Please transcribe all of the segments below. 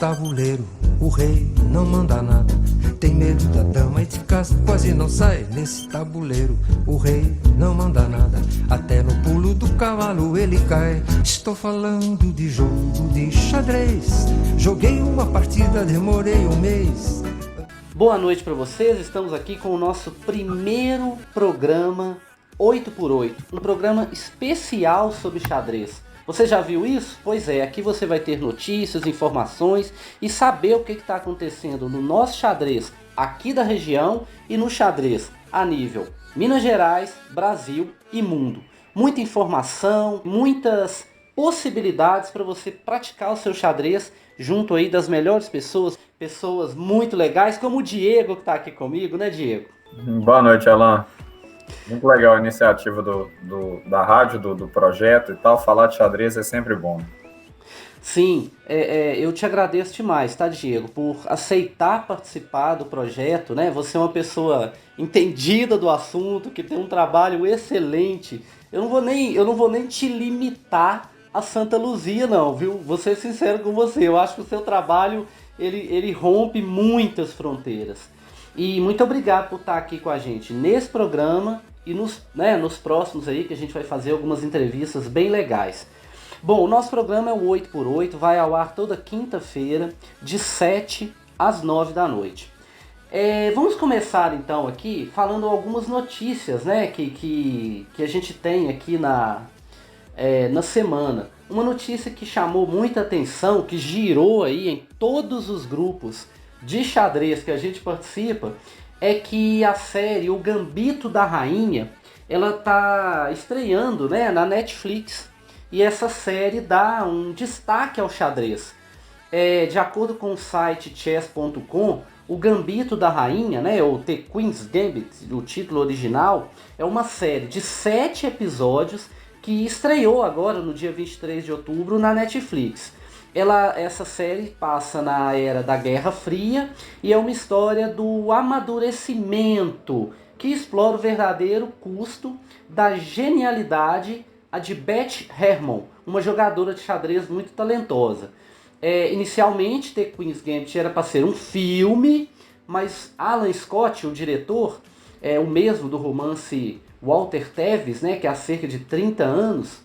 tabuleiro, o rei não manda nada. Tem medo da dama e de casa quase não sai. Nesse tabuleiro, o rei não manda nada. Até no pulo do cavalo ele cai. Estou falando de jogo de xadrez. Joguei uma partida, demorei um mês. Boa noite para vocês, estamos aqui com o nosso primeiro programa 8x8, um programa especial sobre xadrez. Você já viu isso? Pois é, aqui você vai ter notícias, informações e saber o que está acontecendo no nosso xadrez aqui da região e no xadrez a nível Minas Gerais, Brasil e mundo. Muita informação, muitas possibilidades para você praticar o seu xadrez junto aí das melhores pessoas muito legais, como o Diego que está aqui comigo, né, Diego? Boa noite, Alan. Muito legal a iniciativa da rádio, do projeto e tal. Falar de xadrez é sempre bom. Sim, eu te agradeço demais, tá, Diego, por aceitar participar do projeto, né? Você é uma pessoa entendida do assunto, que tem um trabalho excelente. Eu não vou nem te limitar a Santa Luzia, não, viu? Vou ser sincero com você. Eu acho que o seu trabalho ele rompe muitas fronteiras. E muito obrigado por estar aqui com a gente nesse programa e nos próximos aí, que a gente vai fazer algumas entrevistas bem legais. Bom, o nosso programa é o 8x8, vai ao ar toda quinta-feira, de 7 às 9 da noite. Vamos começar então aqui falando algumas notícias, né, que a gente tem aqui na semana. Uma notícia que chamou muita atenção, que girou aí em todos os grupos de xadrez que a gente participa, é que a série O Gambito da Rainha, ela tá estreando, né, na Netflix, e essa série dá um destaque ao xadrez. De acordo com o site chess.com, O Gambito da Rainha, né, ou The Queen's Gambit, o título original, é uma série de 7 episódios que estreou agora no dia 23 de outubro na Netflix. Essa série passa na era da Guerra Fria e é uma história do amadurecimento que explora o verdadeiro custo da genialidade de Beth Harmon, uma jogadora de xadrez muito talentosa. Inicialmente, The Queen's Gambit era para ser um filme, mas Alan Scott, o diretor, o mesmo do romance Walter Tevis, né, que há cerca de 30 anos,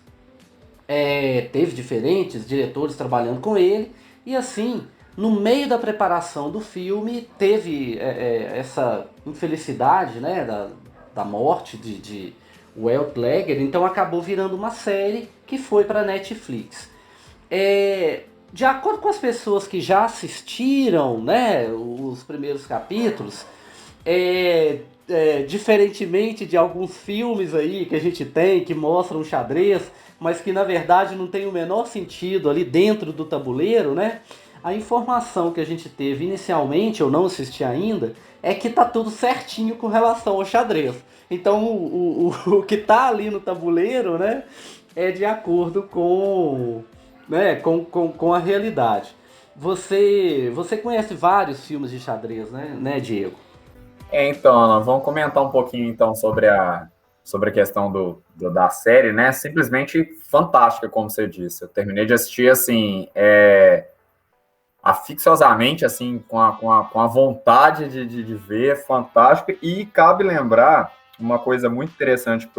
teve diferentes diretores trabalhando com ele, e assim, no meio da preparação do filme, teve essa infelicidade, né, da morte de Walt Lager, então acabou virando uma série que foi para a Netflix. De acordo com as pessoas que já assistiram, né, os primeiros capítulos, diferentemente de alguns filmes aí que a gente tem, que mostram xadrez, mas que na verdade não tem o menor sentido ali dentro do tabuleiro, né? A informação que a gente teve inicialmente, eu não assisti ainda, é que tá tudo certinho com relação ao xadrez. Então o que tá ali no tabuleiro, né, é de acordo com a realidade. Você conhece vários filmes de xadrez, né, Diego? Então, Alan, vamos comentar um pouquinho então sobre a questão da série, né? Simplesmente fantástica, como você disse. Eu terminei de assistir, assim, afixiosamente, assim, com a vontade de ver, fantástica. E cabe lembrar uma coisa muito interessante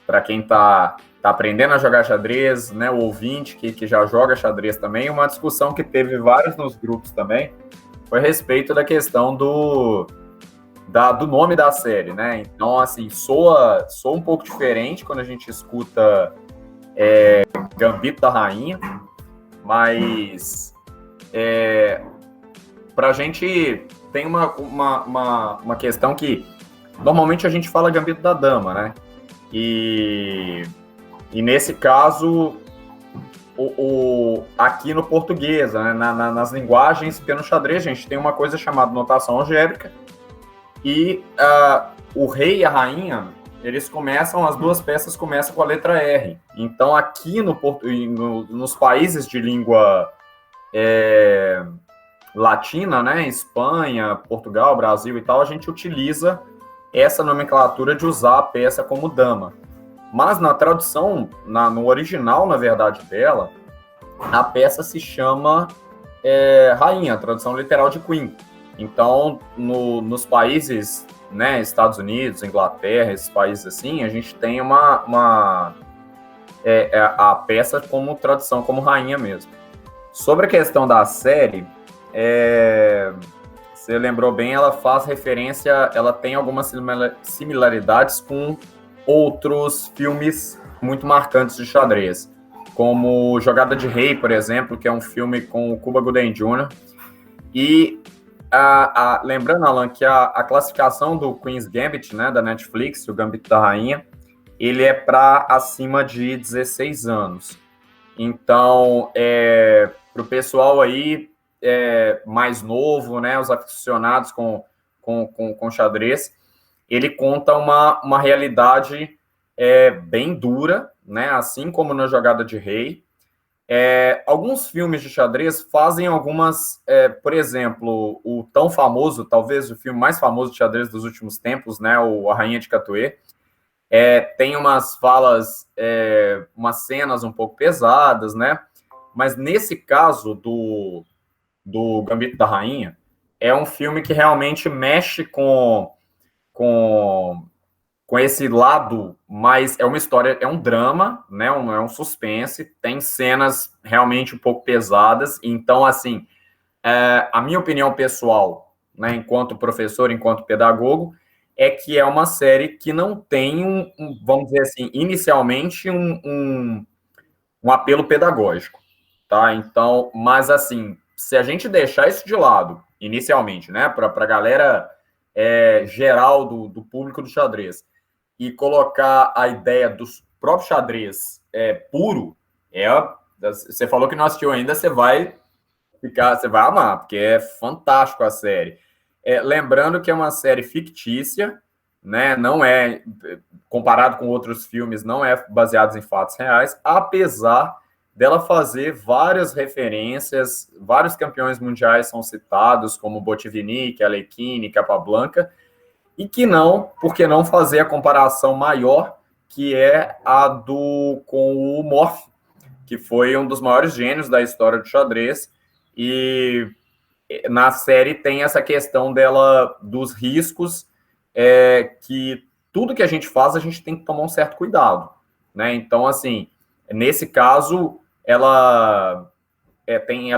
para quem está aprendendo a jogar xadrez, né? O ouvinte que já joga xadrez também. Uma discussão que teve vários nos grupos também foi a respeito da questão do nome da série, né? Então, assim, soa um pouco diferente quando a gente escuta Gambito da Rainha, mas pra gente tem uma questão que normalmente a gente fala Gambito da Dama, né? E nesse caso, aqui no português, né? Nas linguagens, porque no xadrez a gente tem uma coisa chamada notação algébrica, e o rei e a rainha, as duas peças começam com a letra R. Então, aqui nos países de língua latina, né, Espanha, Portugal, Brasil e tal, a gente utiliza essa nomenclatura de usar a peça como dama. Mas na tradução, no original, na verdade, dela, a peça se chama rainha, a tradução literal de Queen. Então, nos países, né, Estados Unidos, Inglaterra, esses países assim, a gente tem a peça como tradução como rainha mesmo. Sobre a questão da série, você lembrou bem, ela faz referência, ela tem algumas similaridades com outros filmes muito marcantes de xadrez, como Jogada de Rei, por exemplo, que é um filme com o Cuba Gooding Jr. E lembrando, Alan, que a classificação do Queen's Gambit, né, da Netflix, o Gambito da Rainha, ele é para acima de 16 anos. Então, para o pessoal aí mais novo, né, os aficionados com xadrez, ele conta uma realidade bem dura, né, assim como na Jogada de Rei. Alguns filmes de xadrez fazem algumas, por exemplo, o tão famoso, talvez o filme mais famoso de xadrez dos últimos tempos, né, A Rainha de Catué, tem umas falas, umas cenas um pouco pesadas, né, mas nesse caso do Gambito da Rainha, é um filme que realmente mexe com esse lado, mas é uma história, é um drama, né? É um suspense, tem cenas realmente um pouco pesadas. Então, assim, a minha opinião pessoal, né, enquanto professor, enquanto pedagogo, é que é uma série que não tem vamos dizer assim, inicialmente um apelo pedagógico, tá? Então, mas assim, se a gente deixar isso de lado, inicialmente, né, para a galera geral do público do xadrez, e colocar a ideia do próprio xadrez puro, você falou que não assistiu ainda, você vai amar, porque é fantástico a série. Lembrando que é uma série fictícia, né? Não é, comparado com outros filmes, não é baseado em fatos reais, apesar dela fazer várias referências, vários campeões mundiais são citados, como Botvinnik, Alekhine, Capablanca, e que não, por que não fazer a comparação maior, que é a com o Morphy, que foi um dos maiores gênios da história do xadrez, e na série tem essa questão dela, dos riscos, que tudo que a gente faz, a gente tem que tomar um certo cuidado, né? Então, assim, nesse caso, ela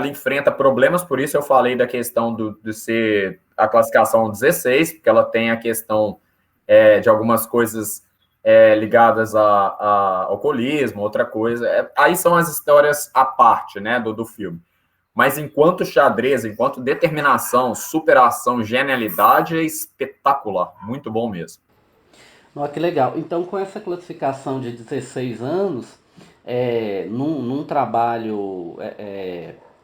enfrenta problemas, por isso eu falei da questão de ser a classificação 16, porque ela tem a questão de algumas coisas ligadas ao alcoolismo, outra coisa. Aí são as histórias à parte, né, do filme. Mas enquanto xadrez, enquanto determinação, superação, genialidade, é espetacular. Muito bom mesmo. Olha que legal. Então, com essa classificação de 16 anos, num trabalho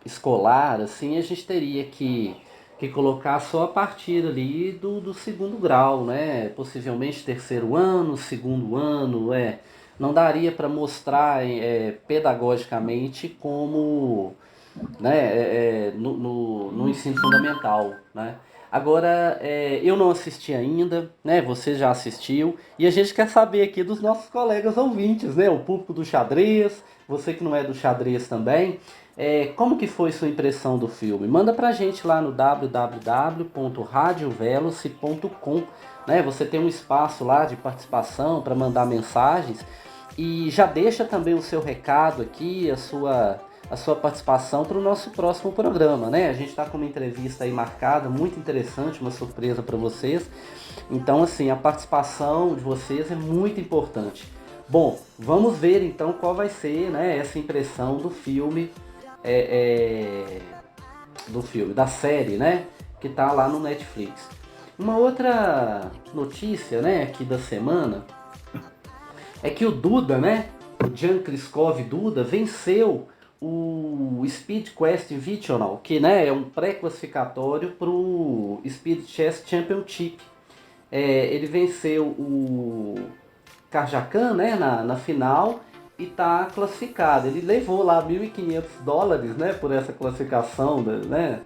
escolar, assim, a gente teria que colocar só a partir ali do segundo grau, né? Possivelmente terceiro ano, segundo ano, não daria para mostrar pedagogicamente como, né, no ensino fundamental, né? Agora, eu não assisti ainda, né? Você já assistiu. E a gente quer saber aqui dos nossos colegas ouvintes, né? O público do xadrez, você que não é do xadrez também. Como que foi sua impressão do filme? Manda pra gente lá no www.radioveloce.com, né? Você tem um espaço lá de participação para mandar mensagens. E já deixa também o seu recado aqui, a sua participação para o nosso próximo programa, né? A gente está com uma entrevista aí marcada, muito interessante, uma surpresa para vocês. Então, assim, a participação de vocês é muito importante. Bom, vamos ver então qual vai ser, né, essa impressão do filme, da série, né, que está lá no Netflix. Uma outra notícia, né, aqui da semana é que o Duda, né, o Jan Kryskov Duda, venceu o Speed Quest Invitational, que, né, é um pré-classificatório para o Speed Chess Championship. Ele venceu o Karjakan, né, na final e está classificado. Ele levou lá $1.500, né, por essa classificação, né,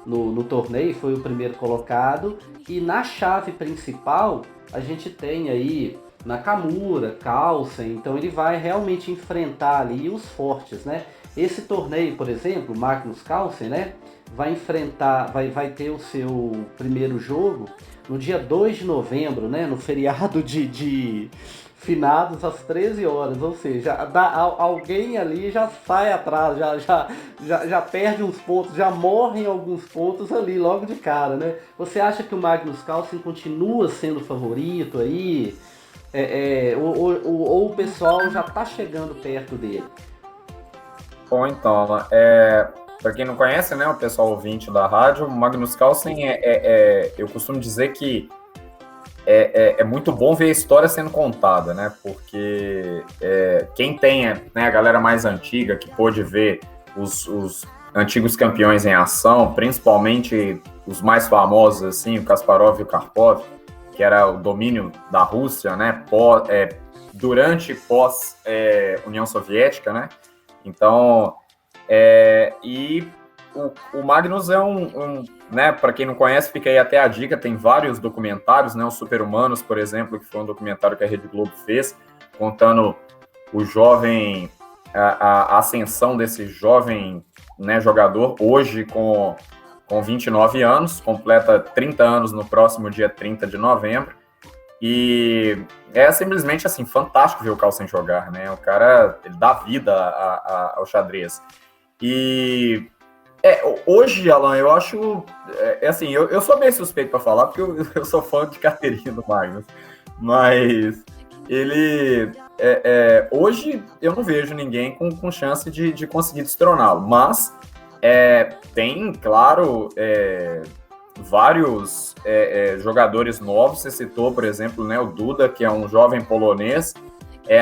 no torneio, foi o primeiro colocado. E na chave principal a gente tem aí Nakamura, Carlsen, então ele vai realmente enfrentar ali os fortes, né? Esse torneio, por exemplo, Magnus Carlsen, né, vai ter o seu primeiro jogo no dia 2 de novembro, né, no feriado de finados às 13 horas, ou seja, alguém ali já sai atrás, já perde uns pontos, já morrem alguns pontos ali logo de cara, né? Você acha que o Magnus Carlsen continua sendo favorito aí? Ou o pessoal já está chegando perto dele? Bom, então, para quem não conhece, né, o pessoal ouvinte da rádio, o Magnus Carlsen eu costumo dizer que é muito bom ver a história sendo contada, né? Porque quem tem, né, a galera mais antiga que pôde ver os antigos campeões em ação, principalmente os mais famosos, assim, o Kasparov e o Karpov, que era o domínio da Rússia, né? Durante e pós União Soviética, né? Então, o Magnus é né, para quem não conhece, fica aí até a dica, tem vários documentários, né, o Super-Humanos, por exemplo, que foi um documentário que a Rede Globo fez, contando o jovem, a ascensão desse jovem, né, jogador, hoje com 29 anos, completa 30 anos no próximo dia 30 de novembro, e é simplesmente, assim, fantástico ver o Carlsen jogar, né, o cara, ele dá vida ao xadrez. E hoje, Alan, eu acho, assim, eu sou bem suspeito para falar, porque eu sou fã de carteirinha do Magnus, mas ele, hoje eu não vejo ninguém com chance de conseguir destroná-lo, mas tem, claro, vários jogadores novos. Você citou, por exemplo, né, o Duda, que é um jovem polonês,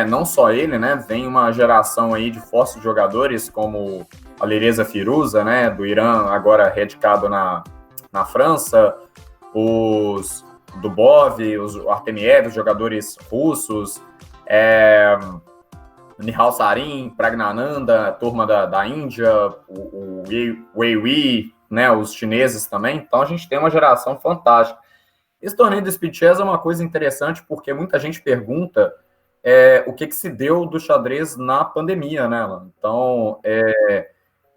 não só ele, né, vem uma geração aí de fortes jogadores, como a Alireza Firuza, né, do Irã, agora radicado na França, os Dubov, os Artemiev, os jogadores russos, Nihal Sarin, Pragnananda, a turma da Índia, o Wei Wei, né, os chineses também. Então a gente tem uma geração fantástica. Esse torneio do Speed Chess é uma coisa interessante, porque muita gente pergunta o que se deu do xadrez na pandemia, né, Alan? Então,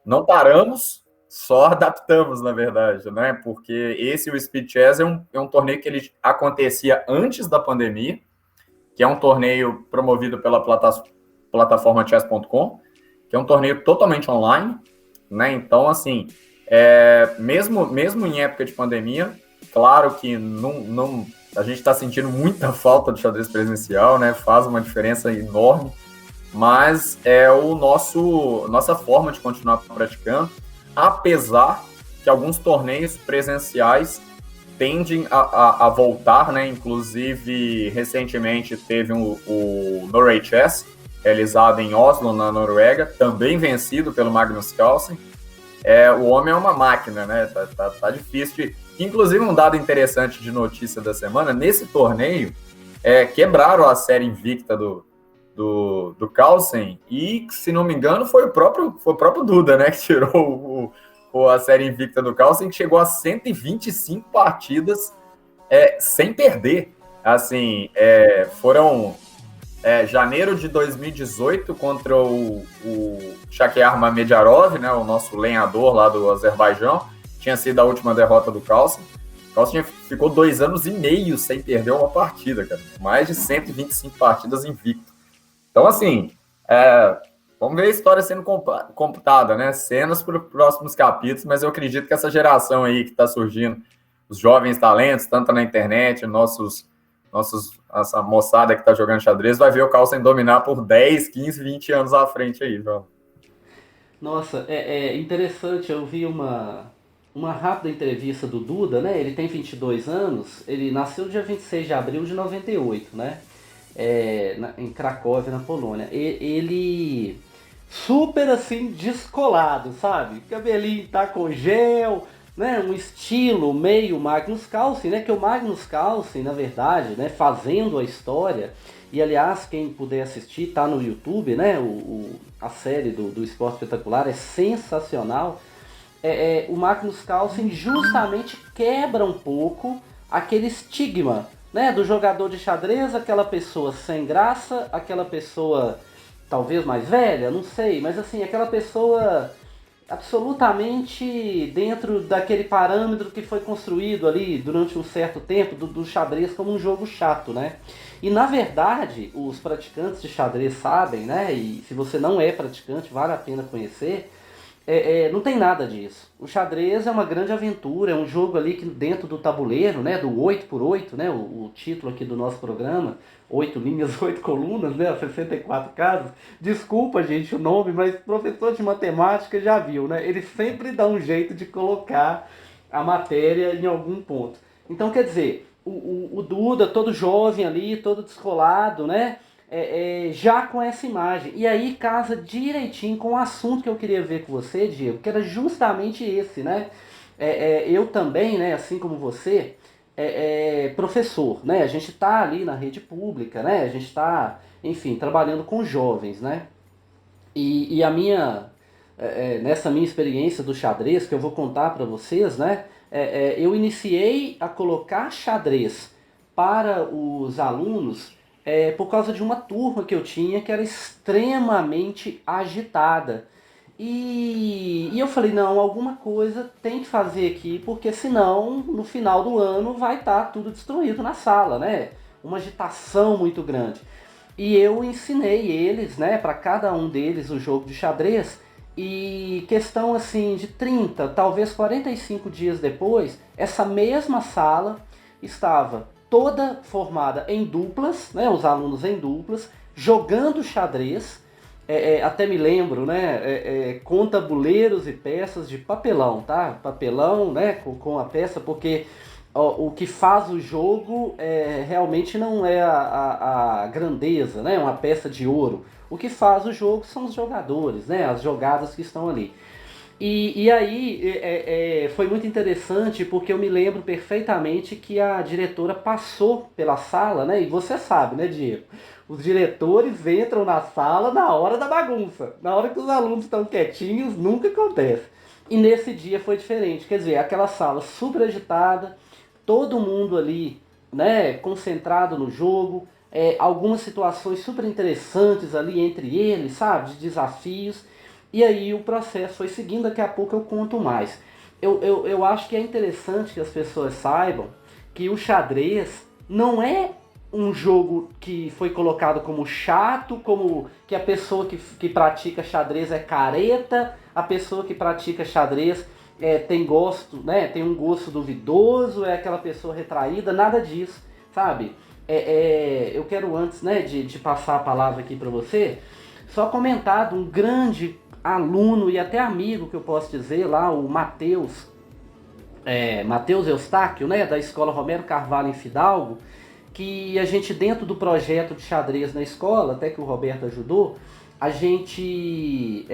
não paramos, só adaptamos, na verdade, né? Porque o Speed Chess é um torneio que ele acontecia antes da pandemia, que é um torneio promovido pela plataforma chess.com, que é um torneio totalmente online, né? Então, assim, mesmo em época de pandemia, claro que a gente está sentindo muita falta do xadrez presencial, né? Faz uma diferença enorme, mas é nossa forma de continuar praticando, apesar que alguns torneios presenciais tendem a voltar, né? Inclusive, recentemente teve o Norway Chess, realizado em Oslo, na Noruega, também vencido pelo Magnus Carlsen. O homem é uma máquina, né? Tá difícil. Inclusive, um dado interessante de notícia da semana, nesse torneio, quebraram a série invicta do Carlsen, e, se não me engano, foi o próprio Duda, né, que tirou a série invicta do Carlsen, que chegou a 125 partidas sem perder. Assim, foram janeiro de 2018 contra o Shakhtar Mamedjarov, né, o nosso lenhador lá do Azerbaijão, tinha sido a última derrota do Carlsen. O Carlsen ficou 2 anos e meio sem perder uma partida, cara, mais de 125 partidas invicto. Então, assim, vamos ver a história sendo computada, né? Cenas para os próximos capítulos, mas eu acredito que essa geração aí que está surgindo, os jovens talentos, tanto na internet, essa moçada que está jogando xadrez, vai ver o Carlsen dominar por 10, 15, 20 anos à frente aí, João. Nossa, é interessante, eu vi uma rápida entrevista do Duda, né? Ele tem 22 anos, ele nasceu dia 26 de abril de 98, né? Em Cracóvia, na Polônia. Ele super assim descolado, sabe? Cabelinho tá com gel, né? Um estilo meio Magnus Carlsen, né? Que o Magnus Carlsen, na verdade, né? Fazendo a história. E aliás, quem puder assistir, tá no YouTube, né? A série do Esporte Espetacular é sensacional. O Magnus Carlsen justamente quebra um pouco aquele estigma, né, do jogador de xadrez, aquela pessoa sem graça, aquela pessoa talvez mais velha, não sei, mas assim, aquela pessoa absolutamente dentro daquele parâmetro que foi construído ali durante um certo tempo do xadrez como um jogo chato, né? E na verdade, os praticantes de xadrez sabem, né? E se você não é praticante, vale a pena conhecer. Não tem nada disso. O xadrez é uma grande aventura, é um jogo ali que dentro do tabuleiro, né, do 8x8, né, o título aqui do nosso programa, 8 linhas, 8 colunas, né, 64 casas. Desculpa, gente, o nome, mas professor de matemática já viu, né? Ele sempre dá um jeito de colocar a matéria em algum ponto. Então, quer dizer, o Duda, todo jovem ali, todo descolado, né? Já com essa imagem. E aí casa direitinho com o assunto que eu queria ver com você, Diego, que era justamente esse, né? Eu também, né, assim como você, professor, né? A gente está ali na rede pública, né? A gente está, enfim, trabalhando com jovens, né? E a minha, nessa minha experiência do xadrez, que eu vou contar para vocês, né? Eu iniciei a colocar xadrez para os alunos por causa de uma turma que eu tinha que era extremamente agitada. E eu falei, não, alguma coisa tem que fazer aqui, porque senão no final do ano vai estar tudo destruído na sala, né? Uma agitação muito grande. E eu ensinei eles, né, para cada um deles o jogo de xadrez. E questão assim de 30, talvez 45 dias depois, essa mesma sala estava toda formada em duplas, né, os alunos em duplas, jogando xadrez. Até me lembro, né, com tabuleiros e peças de papelão, tá? Papelão, né, com a peça, porque o que faz o jogo realmente não é a grandeza, né? Uma peça de ouro. O que faz o jogo são os jogadores, né? As jogadas que estão ali. E aí foi muito interessante porque eu me lembro perfeitamente que a diretora passou pela sala, né? E você sabe, né, Diego? Os diretores entram na sala na hora da bagunça. Na hora que os alunos estão quietinhos, nunca acontece. E nesse dia foi diferente. Quer dizer, aquela sala super agitada, todo mundo ali, né, concentrado no jogo, algumas situações super interessantes ali entre eles, sabe, de desafios. E aí o processo foi seguindo, daqui a pouco eu conto mais. Eu acho que é interessante que as pessoas saibam que o xadrez não é um jogo que foi colocado como chato, como que a pessoa que pratica xadrez é careta, a pessoa que pratica xadrez tem gosto, né? Tem um gosto duvidoso, é aquela pessoa retraída, nada disso, sabe? Eu quero antes, né, de passar a palavra aqui para você, só comentar de um grande aluno e até amigo que eu posso dizer lá, o Matheus, Matheus Eustáquio, né, da escola Romero Carvalho em Fidalgo, que a gente dentro do projeto de xadrez na escola, até que o Roberto ajudou, a gente,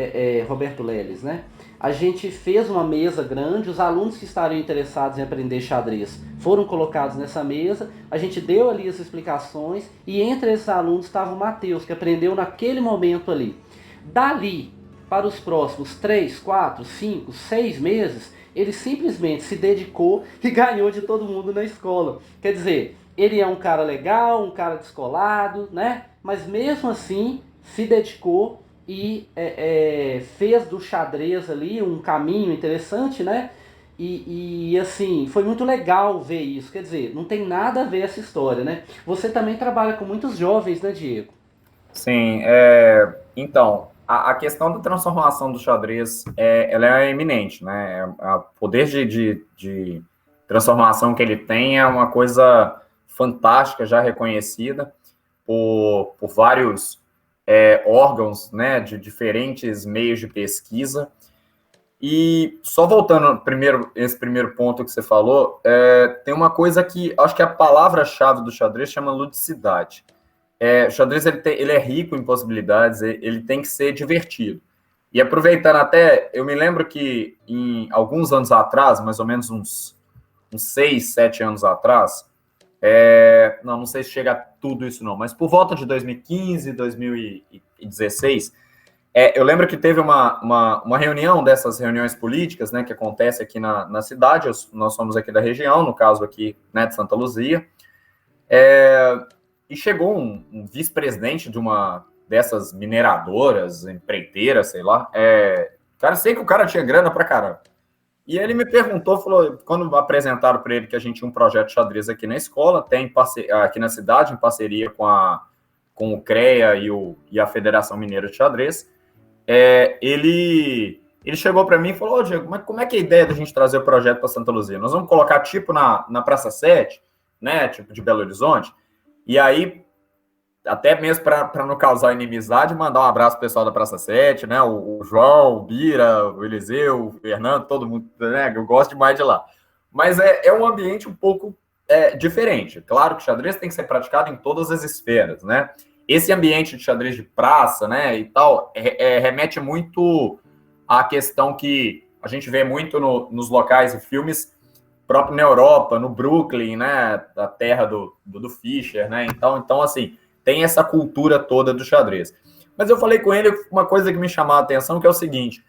Roberto Leles, né? A gente fez uma mesa grande, os alunos que estariam interessados em aprender xadrez foram colocados nessa mesa, a gente deu ali as explicações e entre esses alunos estava o Matheus, que aprendeu naquele momento ali. Dali, para os próximos 3, 4, 5, 6 meses, ele simplesmente se dedicou e ganhou de todo mundo na escola. Quer dizer, ele é um cara legal, um cara descolado, né? Mas mesmo assim se dedicou e fez do xadrez ali um caminho interessante, né? E assim, foi muito legal ver isso. Quer dizer, não tem nada a ver essa história, né? Você também trabalha com muitos jovens, né, Diego? Sim, então, a questão da transformação do xadrez, ela é eminente, né? O poder de transformação que ele tem é uma coisa fantástica, já reconhecida por vários órgãos, né, de diferentes meios de pesquisa. E só voltando esse primeiro ponto que você falou, tem uma coisa que acho que a palavra-chave do xadrez chama ludicidade. O xadrez ele é rico em possibilidades, ele tem que ser divertido. E aproveitando até, eu me lembro que em alguns anos atrás, mais ou menos uns 6, 7 anos atrás, não sei se chega a tudo isso não, mas por volta de 2015, 2016, eu lembro que teve uma reunião dessas reuniões políticas, né, que acontece aqui na cidade, nós somos aqui da região, no caso aqui, né, de Santa Luzia, e chegou um vice-presidente de uma dessas mineradoras, empreiteiras, sei lá. Cara, sei que o cara tinha grana pra caramba. E ele me perguntou, falou, quando apresentaram para ele que a gente tinha um projeto de xadrez aqui na escola, aqui na cidade, em parceria com o CREA e a Federação Mineira de Xadrez, ele chegou para mim e falou, Diego, mas como é que é a ideia da gente trazer o projeto para Santa Luzia? Nós vamos colocar tipo na Praça 7, né, tipo de Belo Horizonte, e aí, até mesmo para não causar inimizade, mandar um abraço pro pessoal da Praça 7, né, o João, o Bira, o Eliseu, o Fernando, todo mundo, né, eu gosto demais de lá. Mas é um ambiente um pouco diferente. Claro que o xadrez tem que ser praticado em todas as esferas, né? Esse ambiente de xadrez de praça, né, e tal, remete muito à questão que a gente vê muito nos locais e filmes, próprio na Europa, no Brooklyn, né, a terra do Fischer, né, então, assim, tem essa cultura toda do xadrez. Mas eu falei com ele uma coisa que me chamou a atenção, que é o seguinte,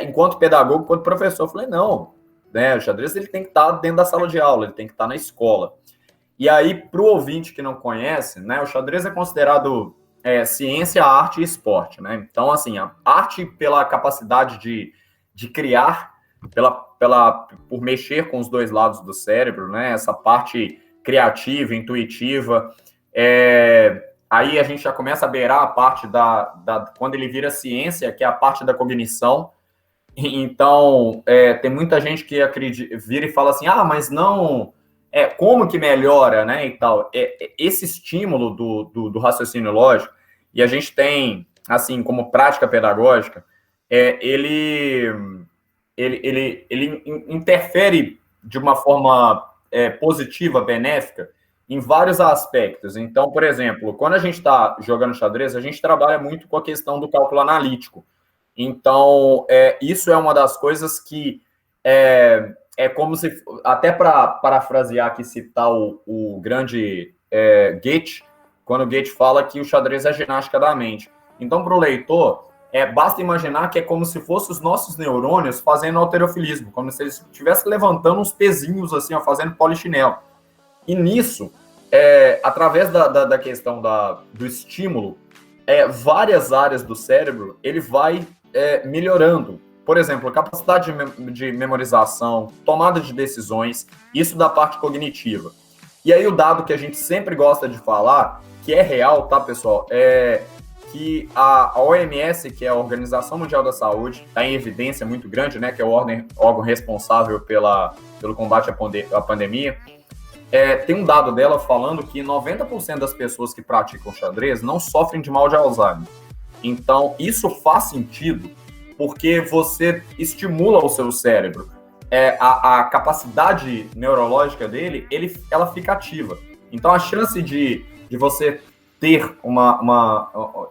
enquanto pedagogo, enquanto professor, eu falei, não, né, o xadrez ele tem que estar dentro da sala de aula, ele tem que estar na escola. E aí, para o ouvinte que não conhece, né, o xadrez é considerado ciência, arte e esporte, né? Então, assim, a arte pela capacidade de criar, por mexer com os dois lados do cérebro, né? Essa parte criativa, intuitiva. Aí a gente já começa a beirar a parte quando ele vira ciência, que é a parte da cognição. Então, tem muita gente que vira e fala assim, mas não... como que melhora, né, e tal. Esse estímulo do raciocínio lógico, e a gente tem, assim, como prática pedagógica, ele interfere de uma forma positiva, benéfica, em vários aspectos. Então, por exemplo, quando a gente está jogando xadrez, a gente trabalha muito com a questão do cálculo analítico. Então, isso é uma das coisas que... como se, até para parafrasear aqui, citar o grande Goethe, quando o Goethe fala que o xadrez é ginástica da mente. Então, para o leitor, basta imaginar que é como se fossem os nossos neurônios fazendo halterofilismo, como se eles estivessem levantando uns pezinhos, assim, fazendo polichinelo. E nisso, através da questão do estímulo, várias áreas do cérebro, ele vai melhorando. Por exemplo, capacidade de memorização, tomada de decisões, isso da parte cognitiva. E aí o dado que a gente sempre gosta de falar, que é real, tá, pessoal? Que a OMS, que é a Organização Mundial da Saúde, está em evidência muito grande, né, que é o órgão responsável pelo combate à pandemia, tem um dado dela falando que 90% das pessoas que praticam xadrez não sofrem de mal de Alzheimer. Então, isso faz sentido, porque você estimula o seu cérebro. A capacidade neurológica dele, ela fica ativa. Então, a chance de você ter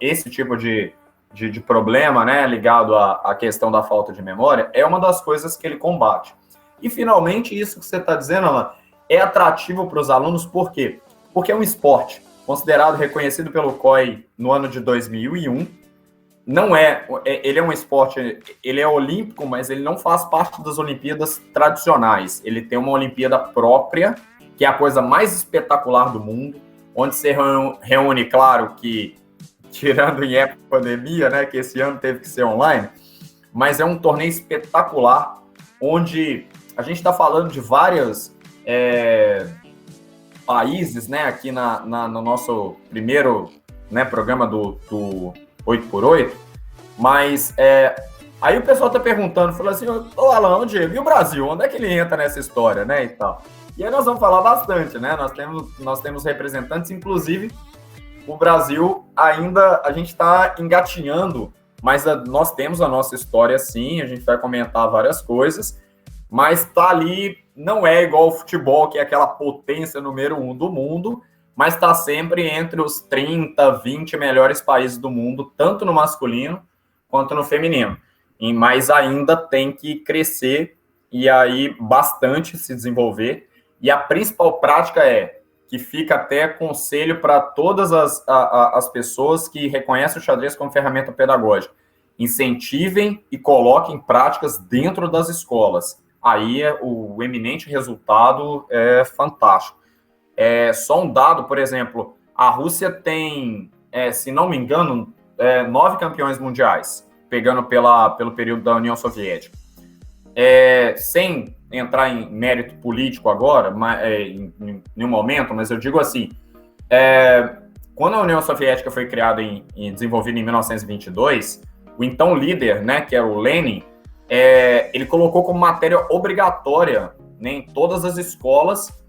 esse tipo de problema, né, ligado à questão da falta de memória, é uma das coisas que ele combate. E, finalmente, isso que você está dizendo, Alan, é atrativo para os alunos, por quê? Porque é um esporte considerado, reconhecido pelo COI no ano de 2001, ele é um esporte, ele é olímpico, mas ele não faz parte das Olimpíadas tradicionais. Ele tem uma Olimpíada própria, que é a coisa mais espetacular do mundo, onde se reúne, claro, que, tirando em época de pandemia, né, que esse ano teve que ser online, mas é um torneio espetacular, onde a gente está falando de vários países, né, aqui no nosso primeiro, né, programa do 8x8, mas aí o pessoal tá perguntando, falou assim, ô Alan, Diego, e o Brasil, onde é que ele entra nessa história, né, e tal? E aí nós vamos falar bastante, né, nós temos representantes, inclusive o Brasil ainda, a gente tá engatinhando, mas nós temos a nossa história sim, a gente vai comentar várias coisas, mas tá ali, não é igual ao futebol, que é aquela potência número 1 do mundo, mas está sempre entre os 30, 20 melhores países do mundo, tanto no masculino quanto no feminino. Mas ainda tem que crescer e aí bastante se desenvolver. E a principal prática que fica até conselho para todas as pessoas que reconhecem o xadrez como ferramenta pedagógica. Incentivem e coloquem práticas dentro das escolas. Aí o eminente resultado é fantástico. Só um dado, por exemplo, a Rússia tem, se não me engano, 9 campeões mundiais, pegando pelo período da União Soviética. Sem entrar em mérito político agora, em nenhum momento, mas eu digo assim, quando a União Soviética foi criada e desenvolvida em 1922, o então líder, né, que era o Lenin, ele colocou como matéria obrigatória, né, em todas as escolas,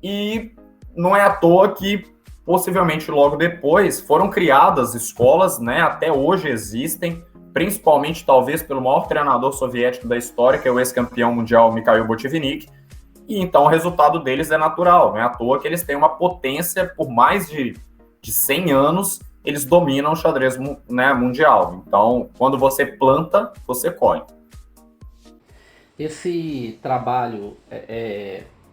e não é à toa que, possivelmente logo depois, foram criadas escolas, né, até hoje existem, principalmente talvez pelo maior treinador soviético da história, que é o ex-campeão mundial Mikhail Botvinnik, e então o resultado deles é natural, não é à toa que eles têm uma potência por mais de 100 anos, eles dominam o xadrez, né, mundial. Então, quando você planta, você colhe. Esse trabalho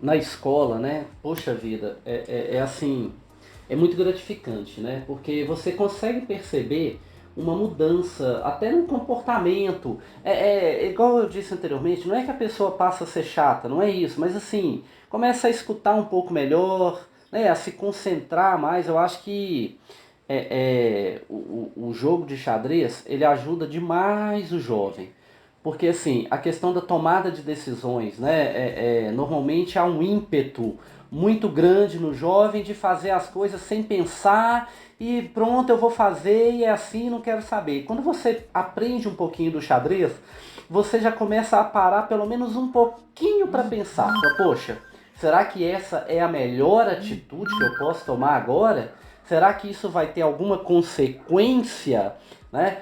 na escola, né? Poxa vida, assim, é muito gratificante, né? Porque você consegue perceber uma mudança até no comportamento. Igual eu disse anteriormente, não é que a pessoa passa a ser chata, não é isso, mas assim, começa a escutar um pouco melhor, né? A se concentrar mais. Eu acho que o jogo de xadrez, ele ajuda demais o jovem. Porque assim, a questão da tomada de decisões, né? Normalmente há um ímpeto muito grande no jovem de fazer as coisas sem pensar e pronto, eu vou fazer e é assim, não quero saber. Quando você aprende um pouquinho do xadrez, você já começa a parar pelo menos um pouquinho para pensar. Poxa, será que essa é a melhor atitude que eu posso tomar agora? Será que isso vai ter alguma consequência, né,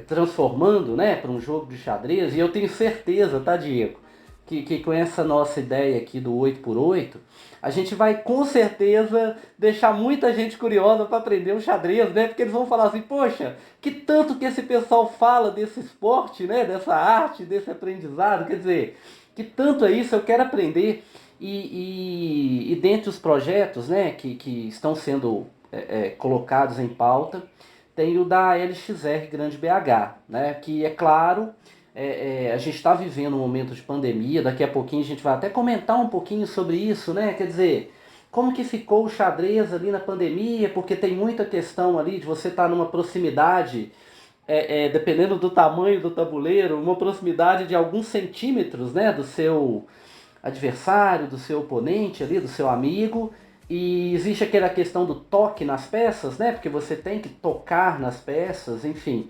transformando, né, para um jogo de xadrez? E eu tenho certeza, tá, Diego, que com essa nossa ideia aqui do 8x8, a gente vai com certeza deixar muita gente curiosa para aprender o xadrez, né? Porque eles vão falar assim, poxa, que tanto que esse pessoal fala desse esporte, né, dessa arte, desse aprendizado, quer dizer, que tanto é isso, eu quero aprender. E dentre os projetos, né, que estão sendo colocados em pauta, tem o da LXR Grande BH, né, que é claro, a gente está vivendo um momento de pandemia, daqui a pouquinho a gente vai até comentar um pouquinho sobre isso, né, quer dizer, como que ficou o xadrez ali na pandemia, porque tem muita questão ali de você estar numa proximidade, dependendo do tamanho do tabuleiro, uma proximidade de alguns centímetros, né, do seu adversário, do seu oponente ali, do seu amigo, e existe aquela questão do toque nas peças, né? Porque você tem que tocar nas peças, enfim.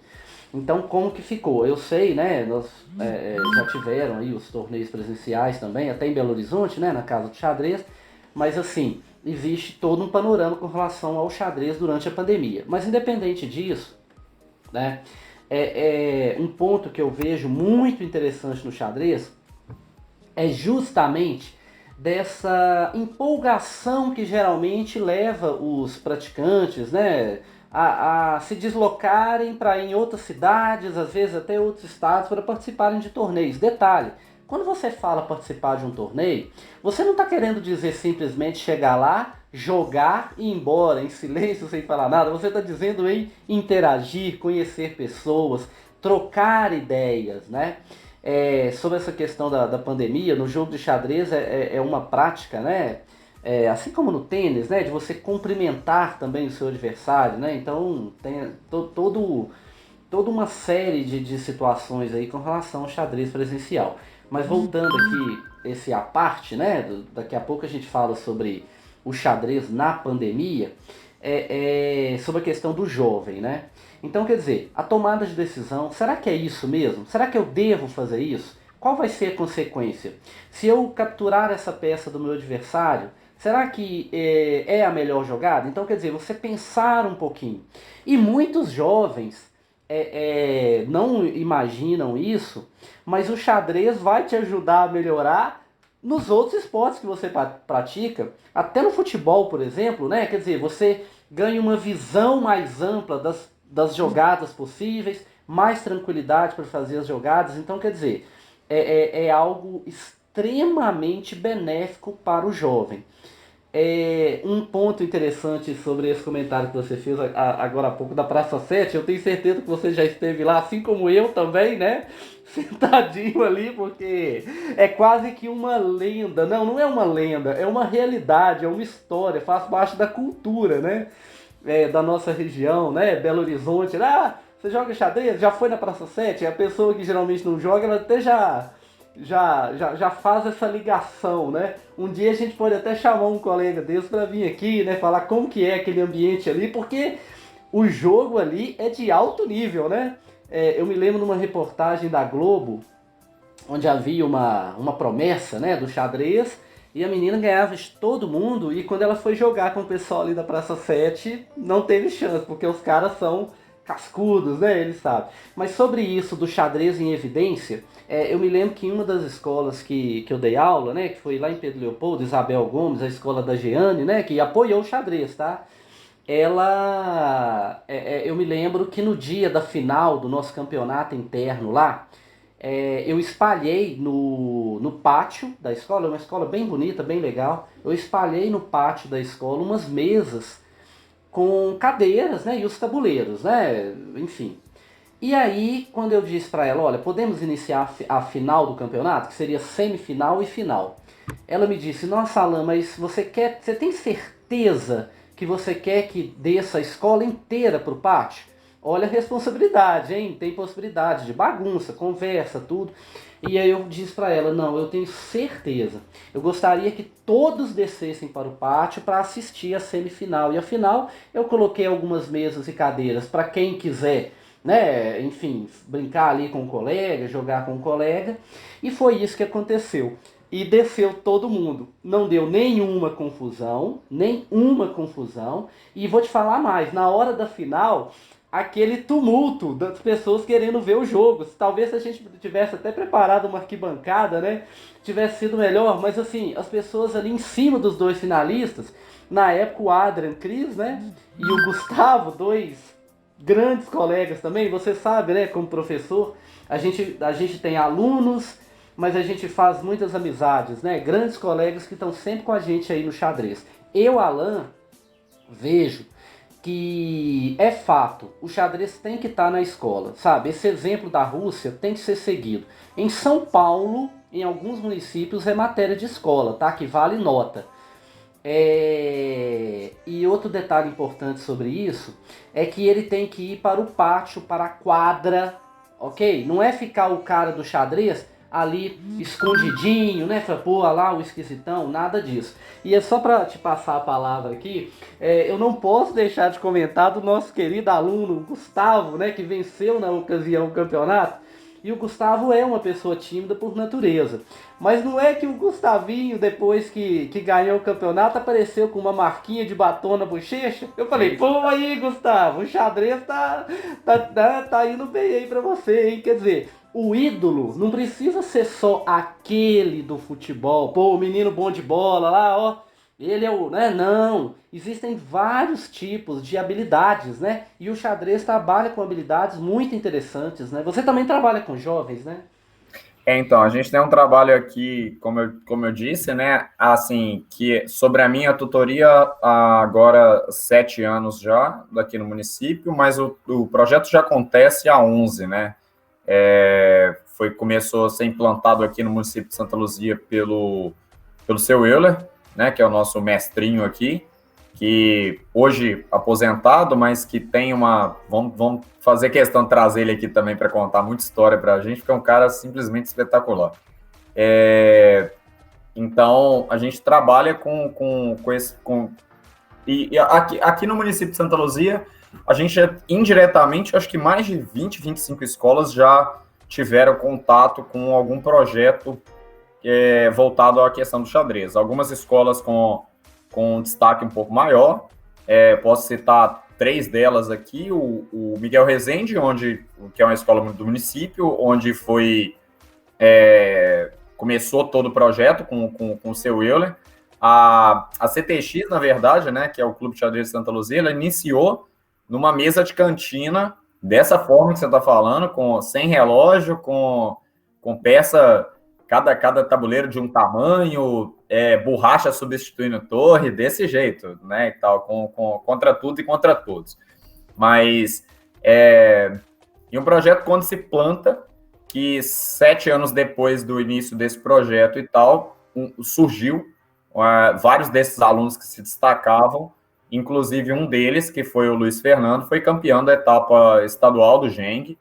Então, como que ficou? Eu sei, né? Nós já tiveram aí os torneios presenciais também, até em Belo Horizonte, né? Na Casa do Xadrez. Mas, assim, existe todo um panorama com relação ao xadrez durante a pandemia. Mas, independente disso, né? Um ponto que eu vejo muito interessante no xadrez é justamente dessa empolgação que geralmente leva os praticantes, né, a se deslocarem para ir em outras cidades, às vezes até outros estados, para participarem de torneios. Detalhe, quando você fala participar de um torneio, você não está querendo dizer simplesmente chegar lá, jogar e ir embora em silêncio sem falar nada. Você está dizendo em interagir, conhecer pessoas, trocar ideias, né? Sobre essa questão da pandemia, no jogo de xadrez é uma prática, né? Assim como no tênis, né? De você cumprimentar também o seu adversário, né? Então tem toda uma série de situações aí com relação ao xadrez presencial. Mas voltando aqui, esse à parte, né? Daqui a pouco a gente fala sobre o xadrez na pandemia, sobre a questão do jovem, né? Então, quer dizer, a tomada de decisão, será que é isso mesmo? Será que eu devo fazer isso? Qual vai ser a consequência? Se eu capturar essa peça do meu adversário, será que é a melhor jogada? Então, quer dizer, você pensar um pouquinho. E muitos jovens não imaginam isso, mas o xadrez vai te ajudar a melhorar nos outros esportes que você pratica. Até no futebol, por exemplo, né? Quer dizer, você ganha uma visão mais ampla das jogadas possíveis, mais tranquilidade para fazer as jogadas. Então, quer dizer, é algo extremamente benéfico para o jovem. Um ponto interessante sobre esse comentário que você fez agora há pouco da Praça 7, eu tenho certeza que você já esteve lá, assim como eu também, né? Sentadinho ali, porque é quase que uma lenda. Não é uma lenda, é uma realidade, é uma história, faz parte da cultura, né? da nossa região, né? Belo Horizonte. Ah, você joga xadrez? Já foi na Praça 7? A pessoa que geralmente não joga, ela até já faz essa ligação, né? Um dia a gente pode até chamar um colega desse para vir aqui, né? Falar como que é aquele ambiente ali, porque o jogo ali é de alto nível, né? Eu me lembro numa reportagem da Globo, onde havia uma promessa, né, do xadrez, e a menina ganhava de todo mundo, e quando ela foi jogar com o pessoal ali da Praça 7, não teve chance, porque os caras são cascudos, né, eles sabem. Mas sobre isso do xadrez em evidência, eu me lembro que em uma das escolas que eu dei aula, né, que foi lá em Pedro Leopoldo, Isabel Gomes, a escola da Jeane, né, que apoiou o xadrez, tá? Eu me lembro que no dia da final do nosso campeonato interno lá, eu espalhei no pátio da escola, uma escola bem bonita, bem legal. Eu espalhei no pátio da escola umas mesas com cadeiras, né, e os tabuleiros, né, enfim. E aí, quando eu disse para ela, olha, podemos iniciar a final do campeonato, que seria semifinal e final. Ela me disse, nossa, Alan, mas você tem certeza que você quer que desça a escola inteira pro pátio? Olha a responsabilidade, hein? Tem possibilidade de bagunça, conversa, tudo. E aí eu disse para ela, não, eu tenho certeza. Eu gostaria que todos descessem para o pátio para assistir a semifinal. E a final eu coloquei algumas mesas e cadeiras para quem quiser, né, enfim, brincar ali com o colega, jogar com o colega. E foi isso que aconteceu. E desceu todo mundo. Não deu nenhuma confusão, nenhuma confusão. E vou te falar mais, na hora da final, aquele tumulto das pessoas querendo ver o jogo. Talvez se a gente tivesse até preparado uma arquibancada, né, tivesse sido melhor, mas assim, as pessoas ali em cima dos dois finalistas, na época o Adrian Cris, né, e o Gustavo, dois grandes colegas também, você sabe, né, como professor, a gente tem alunos, mas a gente faz muitas amizades, né, grandes colegas que estão sempre com a gente aí no xadrez. Eu, Alan, vejo que é fato, o xadrez tem que estar na escola, sabe? Esse exemplo da Rússia tem que ser seguido. Em São Paulo, em alguns municípios, é matéria de escola, tá? Que vale nota. E outro detalhe importante sobre isso é que ele tem que ir para o pátio, para a quadra, ok? Não é ficar o cara do xadrez ali escondidinho, né? Pô, lá o esquisitão, nada disso. E é só para te passar a palavra aqui, eu não posso deixar de comentar do nosso querido aluno Gustavo, né? Que venceu na ocasião o campeonato. E o Gustavo é uma pessoa tímida por natureza. Mas não é que o Gustavinho, depois que ganhou o campeonato, apareceu com uma marquinha de batom na bochecha. Eu falei, pô, aí, Gustavo, o xadrez tá indo bem aí pra você, hein? Quer dizer, o ídolo não precisa ser só aquele do futebol. Pô, o menino bom de bola lá, ó. Ele é o, né? Não, existem vários tipos de habilidades, né? E o xadrez trabalha com habilidades muito interessantes, né? Você também trabalha com jovens, né? Então, a gente tem um trabalho aqui, como eu disse, né, assim, que sobre a minha tutoria há agora 7 anos já, daqui no município, mas o projeto já acontece há 11, né, começou a ser implantado aqui no município de Santa Luzia pelo seu Euler, né, que é o nosso mestrinho aqui, que hoje aposentado, mas que tem uma... Vamos fazer questão de trazer ele aqui também para contar muita história para a gente, porque é um cara simplesmente espetacular. Então, a gente trabalha com esse... E aqui no município de Santa Luzia, a gente indiretamente, acho que mais de 20, 25 escolas já tiveram contato com algum projeto voltado à questão do xadrez. Algumas escolas com um destaque um pouco maior. Posso citar 3 delas aqui, o Miguel Rezende, que é uma escola do município, onde começou todo o projeto com o seu Euler. A CTX, na verdade, né, que é o Clube de Xadrez de Santa Luzia, ela iniciou numa mesa de cantina, dessa forma que você está falando, sem relógio, com peça... Cada tabuleiro de um tamanho, borracha substituindo torre, desse jeito, né, e tal, contra tudo e contra todos. Mas em um projeto quando se planta, que 7 anos depois do início desse projeto e tal, surgiu vários desses alunos que se destacavam, Inclusive, um deles, que foi o Luiz Fernando, foi campeão da etapa estadual do Geng,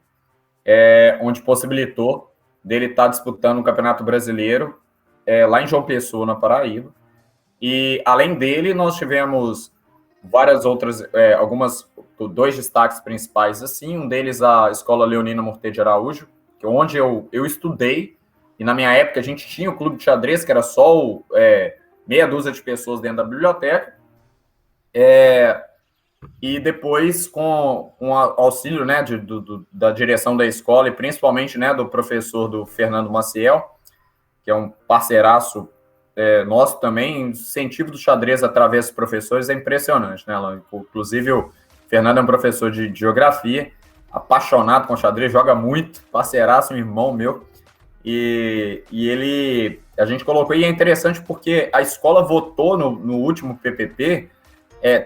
onde possibilitou dele estar disputando o Campeonato Brasileiro lá em João Pessoa, na Paraíba. E, além dele, nós tivemos várias outras, dois destaques principais, assim. Um deles, a Escola Leonina Mortê de Araújo, que onde eu estudei, e na minha época a gente tinha o clube de xadrez, que era só meia dúzia de pessoas dentro da biblioteca, e depois, com o auxílio, né, da direção da escola, e principalmente, né, do professor do Fernando Maciel, que é um parceiraço nosso também, o incentivo do xadrez através dos professores é impressionante, né? Inclusive, o Fernando é um professor de geografia, apaixonado com xadrez, joga muito, parceiraço, um irmão meu, e a gente colocou, e é interessante porque a escola votou no último PPP,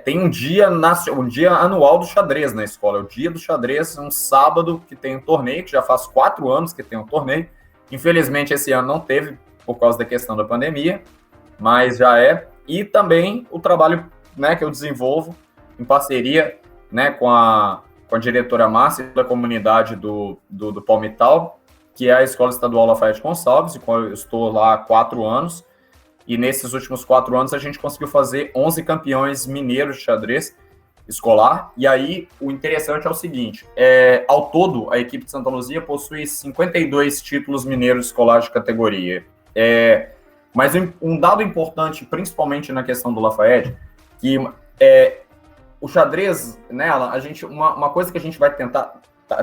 tem um dia anual do xadrez na escola, o dia do xadrez, um sábado que tem um torneio, que já faz 4 anos que tem um torneio, infelizmente esse ano não teve, por causa da questão da pandemia, mas já e também o trabalho, né, que eu desenvolvo em parceria, né, com a diretora Márcia da comunidade do Palmital, que é a Escola Estadual Lafayette Gonçalves, e eu estou lá há 4 anos, e nesses últimos 4 anos a gente conseguiu fazer 11 campeões mineiros de xadrez escolar, e aí o interessante é o seguinte, ao todo a equipe de Santa Luzia possui 52 títulos mineiros escolares de categoria. Mas um dado importante, principalmente na questão do Lafayette, que o xadrez, né, uma coisa que a gente vai tentar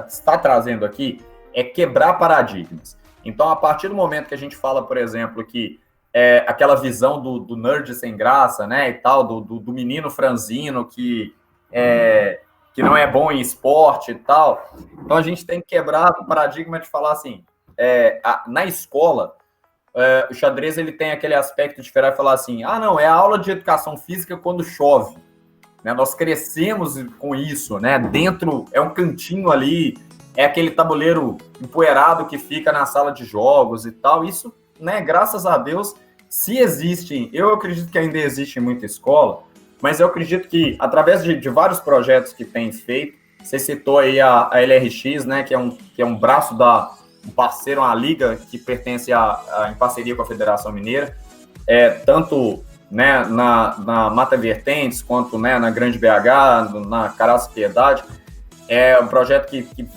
estar trazendo aqui é quebrar paradigmas. Então, a partir do momento que a gente fala, por exemplo, que aquela visão do nerd sem graça, né, e tal, do menino franzino que não é bom em esporte e tal, então a gente tem que quebrar o paradigma de falar assim, na escola, o xadrez ele tem aquele aspecto de virar e falar assim, não, é a aula de educação física quando chove, né? Nós crescemos com isso, né? Dentro é um cantinho ali, é aquele tabuleiro empoeirado que fica na sala de jogos e tal. Isso, né? Graças a Deus, se existem, eu acredito que ainda existe muita escola, mas eu acredito que através de vários projetos que tem feito, você citou aí a LRX, né? Que é um braço um parceiro, uma liga que pertence em parceria com a Federação Mineira, tanto, né, na Mata Vertentes, quanto, né, na Grande BH, na Caraça Piedade. É um projeto que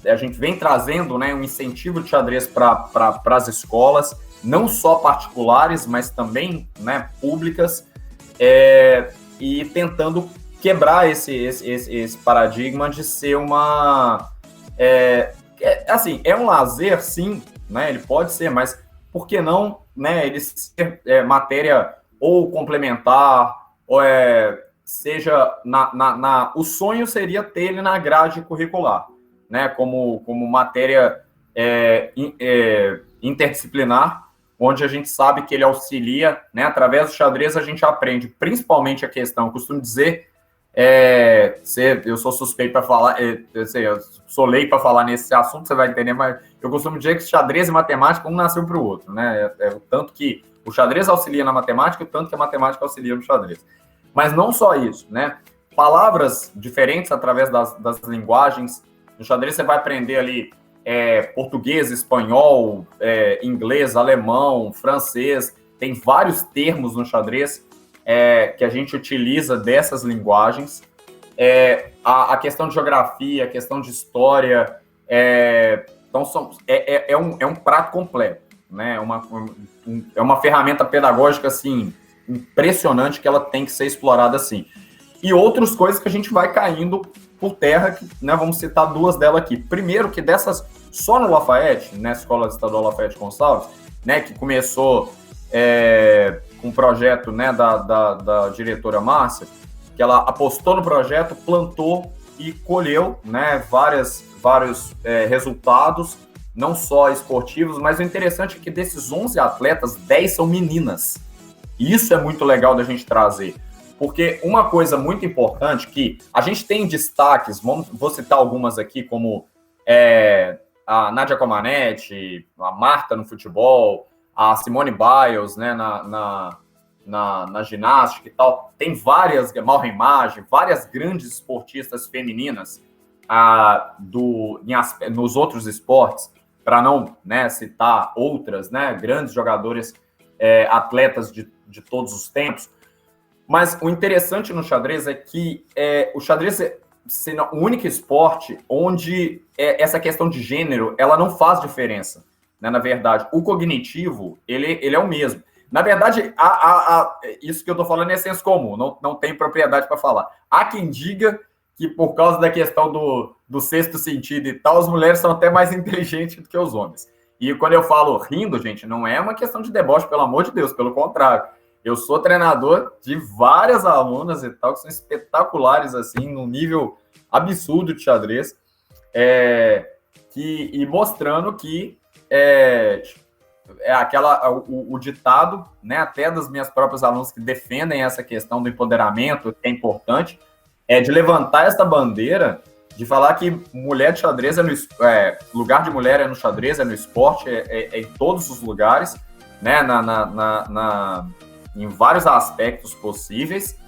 a gente vem trazendo, né, um incentivo de xadrez para as escolas, não só particulares, mas também, né, públicas, e tentando quebrar esse paradigma de ser uma... assim, é um lazer, sim, né? Ele pode ser, mas por que não, né? Ele ser matéria ou complementar, ou seja, o sonho seria ter ele na grade curricular, né? Como matéria interdisciplinar, onde a gente sabe que ele auxilia, né? Através do xadrez a gente aprende, principalmente a questão, eu costumo dizer. Eu sou suspeito para falar, eu sou leigo para falar nesse assunto, você vai entender, mas eu costumo dizer que xadrez e matemática um nasceu para o outro, né? O tanto que o xadrez auxilia na matemática, o tanto que a matemática auxilia no xadrez. Mas não só isso, né? Palavras diferentes através das linguagens. No xadrez você vai aprender ali português, espanhol, inglês, alemão, francês. Tem vários termos no xadrez que a gente utiliza dessas linguagens, a questão de geografia, a questão de história, então é um prato completo, né? É uma ferramenta pedagógica assim, impressionante, que ela tem que ser explorada assim. E outras coisas que a gente vai caindo por terra, que, né, vamos citar 2 delas aqui. Primeiro, que dessas, só no Lafayette, na Escola Estadual Lafayette Gonçalves, né, que começou com um projeto, né, da diretora Márcia, que ela apostou no projeto, plantou e colheu, né, vários resultados, não só esportivos, mas o interessante é que desses 11 atletas, 10 são meninas. E isso é muito legal da gente trazer, porque uma coisa muito importante que a gente tem destaques, vou citar algumas aqui, como a Nádia Comaneci, a Marta no futebol, a Simone Biles, né, na ginástica e tal, tem várias, Malremagem, várias grandes esportistas femininas nos outros esportes, para não, né, citar outras, né, grandes jogadoras, atletas de todos os tempos. Mas o interessante no xadrez é que o xadrez é o único esporte onde essa questão de gênero ela não faz diferença, né? Na verdade, o cognitivo ele é o mesmo. Na verdade, isso que eu estou falando é senso comum, não tem propriedade para falar. Há quem diga que por causa da questão do sexto sentido e tal, as mulheres são até mais inteligentes do que os homens. E quando eu falo rindo, gente, não é uma questão de deboche, pelo amor de Deus, pelo contrário. Eu sou treinador de várias alunas e tal, que são espetaculares, assim, num nível absurdo de xadrez, e mostrando que o ditado, né, até das minhas próprias alunas que defendem essa questão do empoderamento, que é importante, de levantar essa bandeira, de falar que mulher de xadrez lugar de mulher é no xadrez, é no esporte, em todos os lugares, né, em vários aspectos possíveis.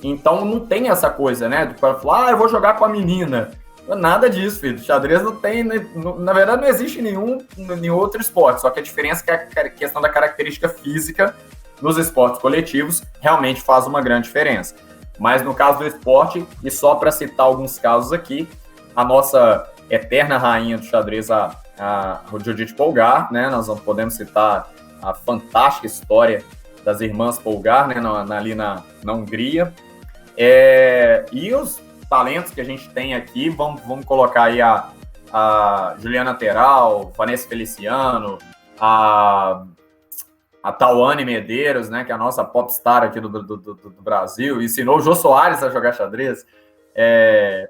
Então não tem essa coisa, né, do cara falar, eu vou jogar com a menina. Nada disso, filho. Xadrez não tem, na verdade não existe nenhum outro esporte, só que a diferença é que a questão da característica física nos esportes coletivos realmente faz uma grande diferença. Mas no caso do esporte, e só para citar alguns casos aqui, a nossa eterna rainha do xadrez, a Judith Polgar, né, nós podemos citar a fantástica história das irmãs Polgar, né, ali na Hungria, e os talentos que a gente tem aqui, vamos colocar aí a Juliana Teral, Vanessa Feliciano, a Tawane Medeiros, né, que é a nossa popstar aqui do Brasil, ensinou o Jô Soares a jogar xadrez.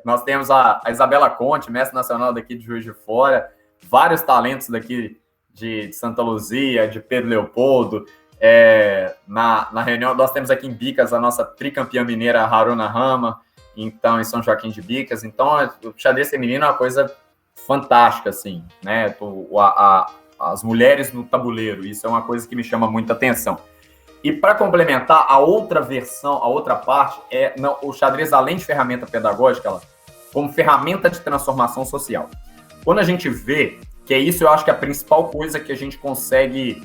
Nós temos a Isabela Conte, mestre nacional daqui de Juiz de Fora, vários talentos daqui de Santa Luzia, de Pedro Leopoldo. Na reunião, nós temos aqui em Bicas a nossa tricampeã mineira Haruna Rama, então em São Joaquim de Bicas. Então, o xadrez feminino é uma coisa fantástica, assim, né? As mulheres no tabuleiro, isso é uma coisa que me chama muita atenção. E para complementar, a outra versão, a outra parte, o xadrez, além de ferramenta pedagógica, como ferramenta de transformação social. Quando a gente vê, que é isso, eu acho que a principal coisa que a gente consegue,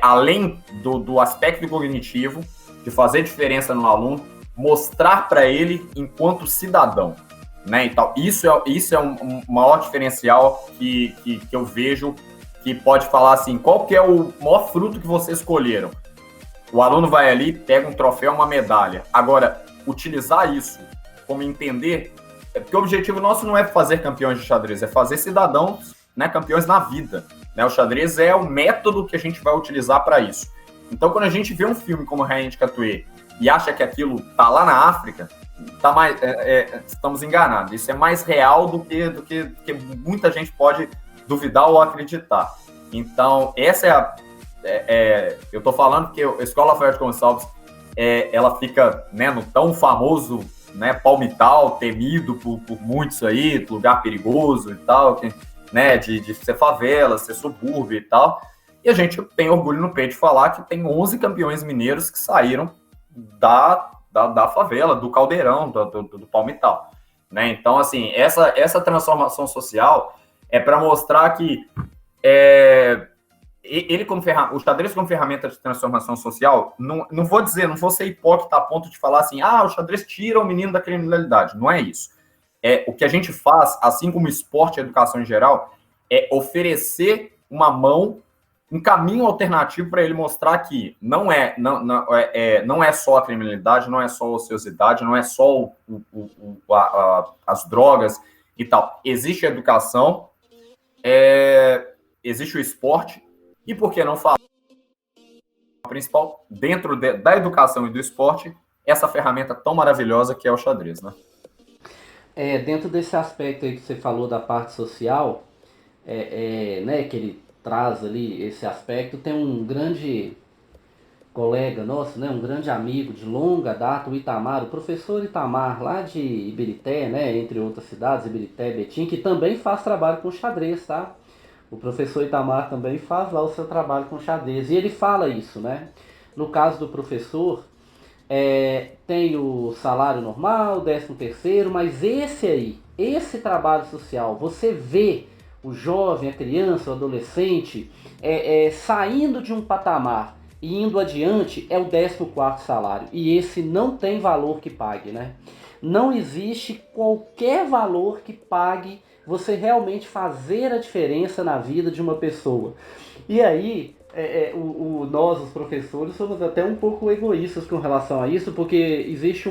além do aspecto cognitivo, de fazer diferença no aluno, mostrar para ele enquanto cidadão, né? Então, isso é um maior diferencial que eu vejo, que pode falar assim, qual que é o maior fruto que vocês escolheram? O aluno vai ali, pega um troféu, uma medalha. Agora, utilizar isso como entender, porque o objetivo nosso não é fazer campeões de xadrez, é fazer cidadãos, né, campeões na vida, né? O xadrez é o método que a gente vai utilizar para isso. Então, quando a gente vê um filme como Rainha de Catuê e acha que aquilo tá lá na África, estamos enganados. Isso é mais real do que muita gente pode duvidar ou acreditar. Então, essa eu tô falando que a Escola Rafael de Gonçalves, ela fica, né, no tão famoso, né, Palmital, temido por muitos aí, lugar perigoso e tal, né, de ser favela, ser subúrbio e tal. E a gente tem orgulho no peito de falar que tem 11 campeões mineiros que saíram da favela, do caldeirão, do Palmital, né? Então, assim, essa transformação social é para mostrar que o xadrez como ferramenta de transformação social, não vou ser hipócrita a ponto de falar assim, o xadrez tira o menino da criminalidade. Não é isso. O que a gente faz, assim como esporte e educação em geral, é oferecer uma mão, um caminho alternativo para ele mostrar que não é só a criminalidade, não é só a ociosidade, não é só as drogas e tal. Existe a educação, existe o esporte, e por que não falar o principal, dentro da educação e do esporte, essa ferramenta tão maravilhosa que é o xadrez, né? Dentro desse aspecto aí que você falou da parte social, né, que ele traz ali esse aspecto, tem um grande colega nosso, né, um grande amigo de longa data, o Itamar, o professor Itamar, lá de Ibirité, né, entre outras cidades, Ibirité, Betim, que também faz trabalho com xadrez, tá? O professor Itamar também faz lá o seu trabalho com xadrez, e ele fala isso, né? No caso do professor, tem o salário normal, 13º, mas esse trabalho social, você vê o jovem, a criança, o adolescente saindo de um patamar e indo adiante, é o 14º salário. E esse não tem valor que pague, né? Não existe qualquer valor que pague você realmente fazer a diferença na vida de uma pessoa. E aí, nós, os professores, somos até um pouco egoístas com relação a isso, porque existe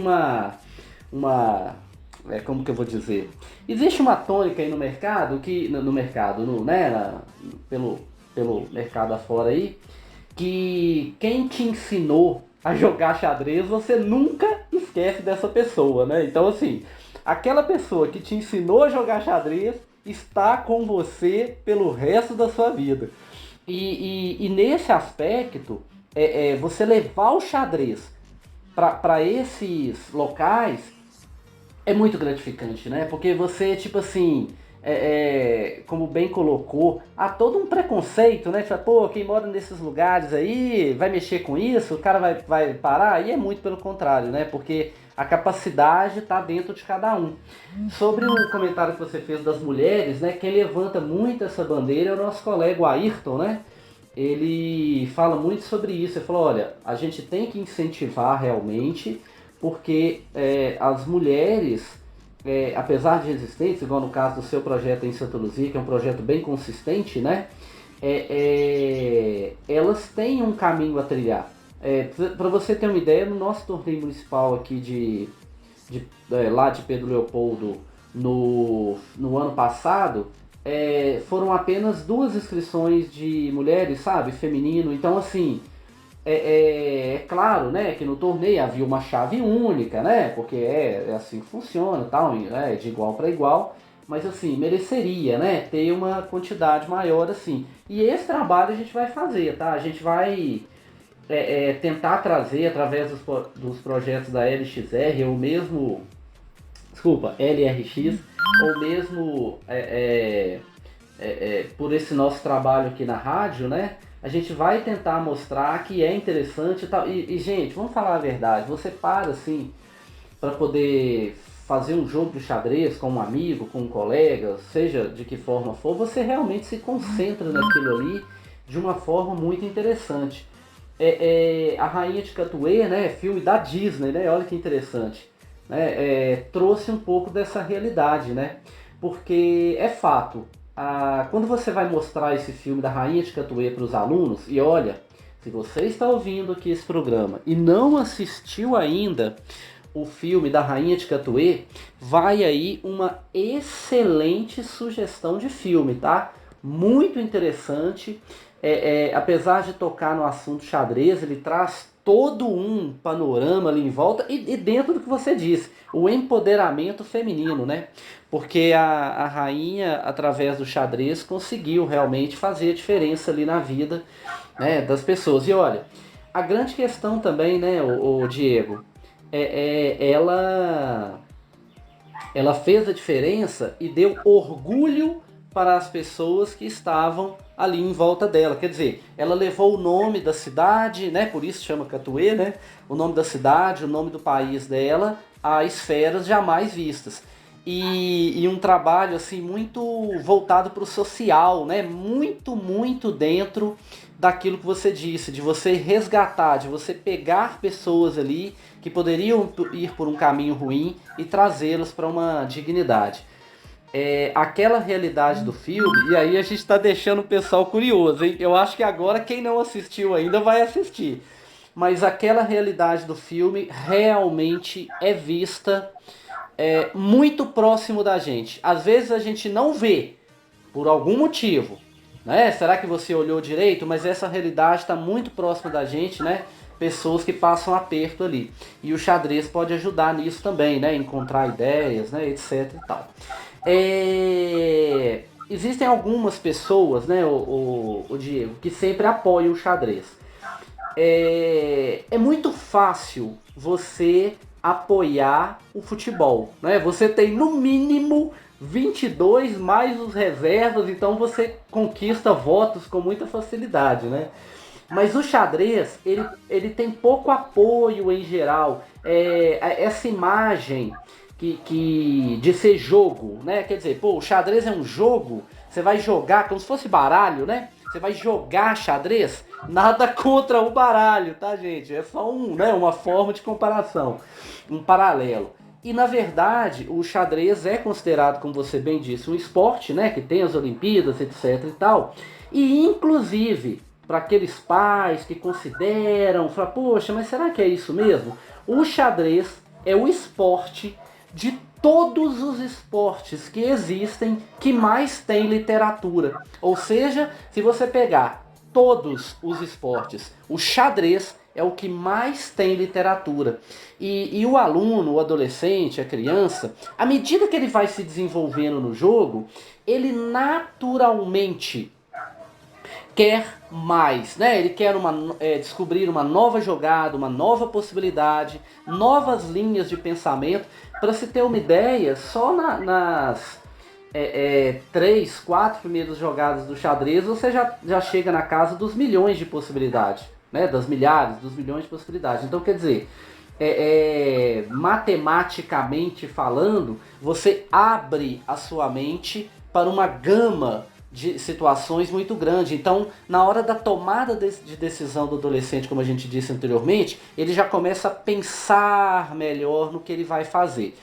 como que eu vou dizer? Existe uma tônica aí no mercado, pelo mercado afora aí, que quem te ensinou a jogar xadrez, você nunca esquece dessa pessoa, né? Então, assim, aquela pessoa que te ensinou a jogar xadrez está com você pelo resto da sua vida. E nesse aspecto, você levar o xadrez para esses locais é muito gratificante, né? Porque você, tipo assim, como bem colocou, há todo um preconceito, né? Tipo, pô, quem mora nesses lugares aí vai mexer com isso, o cara vai parar? E é muito pelo contrário, né? Porque a capacidade está dentro de cada um. Sobre o comentário que você fez das mulheres, né? Quem levanta muito essa bandeira é o nosso colega o Ayrton, né? Ele fala muito sobre isso. Ele falou, olha, a gente tem que incentivar realmente, porque as mulheres, apesar de resistentes, igual no caso do seu projeto em Santa Luzia, que é um projeto bem consistente, né? Elas têm um caminho a trilhar. Para você ter uma ideia, no nosso torneio municipal aqui lá de Pedro Leopoldo, no ano passado, foram apenas 2 inscrições de mulheres, sabe? Feminino. Então, assim, é claro, né, que no torneio havia uma chave única, né? Porque é assim que funciona, tal, de igual para igual. Mas, assim, mereceria, né, ter uma quantidade maior, assim. E esse trabalho a gente vai fazer, tá? A gente vai tentar trazer, através dos projetos da LXR, ou mesmo... Desculpa, LRX, ou mesmo por esse nosso trabalho aqui na rádio, né? A gente vai tentar mostrar que é interessante e tal. E, gente, vamos falar a verdade, você para assim para poder fazer um jogo de xadrez com um amigo, com um colega, seja de que forma for, você realmente se concentra naquilo ali de uma forma muito interessante. A Rainha de Catuê, né, filme da Disney, né, olha que interessante, né, trouxe um pouco dessa realidade, né, porque é fato, quando você vai mostrar esse filme da Rainha de Catuê para os alunos, e olha, se você está ouvindo aqui esse programa e não assistiu ainda o filme da Rainha de Catuê, vai aí uma excelente sugestão de filme, tá? Muito interessante. Apesar de tocar no assunto xadrez, ele traz todo um panorama ali em volta e dentro do que você disse, o empoderamento feminino, né? Porque a rainha, através do xadrez, conseguiu realmente fazer a diferença ali na vida, né, das pessoas. E olha, a grande questão também, né, o Diego, ela fez a diferença e deu orgulho para as pessoas que estavam ali em volta dela. Quer dizer, ela levou o nome da cidade, né, por isso chama Catuê, né, o nome da cidade, o nome do país dela, a esferas jamais vistas. E um trabalho assim muito voltado para o social, né, muito dentro daquilo que você disse, de você resgatar, de você pegar pessoas ali que poderiam ir por um caminho ruim e trazê-las para uma dignidade. Aquela realidade do filme, e aí a gente está deixando o pessoal curioso, hein? Eu acho que agora quem não assistiu ainda vai assistir. Mas aquela realidade do filme realmente é vista muito próximo da gente. Às vezes a gente não vê, por algum motivo, né? Será que você olhou direito? Mas essa realidade está muito próxima da gente, né? Pessoas que passam aperto ali. E o xadrez pode ajudar nisso também, né? Encontrar ideias, né? Etc e tal. Existem algumas pessoas, né, o Diego, que sempre apoiam o xadrez. É muito fácil você apoiar o futebol, né? Você tem no mínimo 22 mais os reservas, então você conquista votos com muita facilidade, né? Mas o xadrez, ele tem pouco apoio em geral. Essa imagem de ser jogo, né? Quer dizer, pô, o xadrez é um jogo, você vai jogar como se fosse baralho, né? Você vai jogar xadrez, nada contra o baralho, tá, gente? É só uma forma de comparação, um paralelo. E na verdade, o xadrez é considerado, como você bem disse, um esporte, né? Que tem as Olimpíadas, etc e tal. E inclusive, para aqueles pais que consideram, falam, poxa, mas será que é isso mesmo? O xadrez é o esporte de todos os esportes que existem que mais tem literatura. Ou seja, se você pegar todos os esportes, o xadrez é o que mais tem literatura. E o aluno, o adolescente, a criança, à medida que ele vai se desenvolvendo no jogo, ele naturalmente quer mais, né? Ele quer descobrir uma nova jogada, uma nova possibilidade, novas linhas de pensamento. Para se ter uma ideia, só nas 3, 4 primeiras jogadas do xadrez você já chega na casa dos milhões de possibilidades, né? Das milhares, dos milhões de possibilidades. Então, quer dizer, matematicamente falando, você abre a sua mente para uma gama de situações muito grande. Então, na hora da tomada de decisão do adolescente, como a gente disse anteriormente, ele já começa a pensar melhor no que ele vai fazer.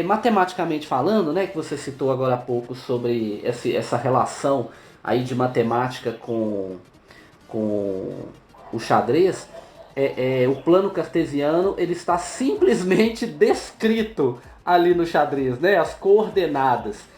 Matematicamente falando, né, que você citou agora há pouco sobre essa relação aí de matemática com o xadrez, o plano cartesiano ele está simplesmente descrito ali no xadrez, né, as coordenadas.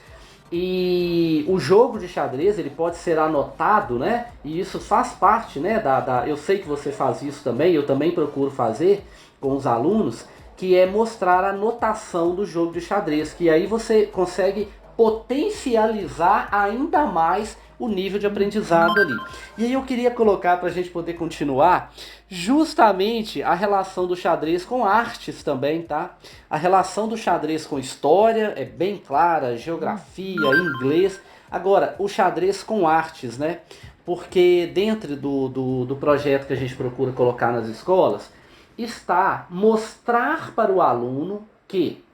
E o jogo de xadrez ele pode ser anotado, né? E isso faz parte, né? Eu sei que você faz isso também, eu também procuro fazer com os alunos, que é mostrar a notação do jogo de xadrez, que aí você consegue potencializar ainda mais o nível de aprendizado ali. E aí eu queria colocar para a gente poder continuar justamente a relação do xadrez com artes também, tá? A relação do xadrez com história é bem clara, geografia, inglês. Agora, o xadrez com artes, né? Porque dentro do projeto que a gente procura colocar nas escolas, está mostrar para o aluno que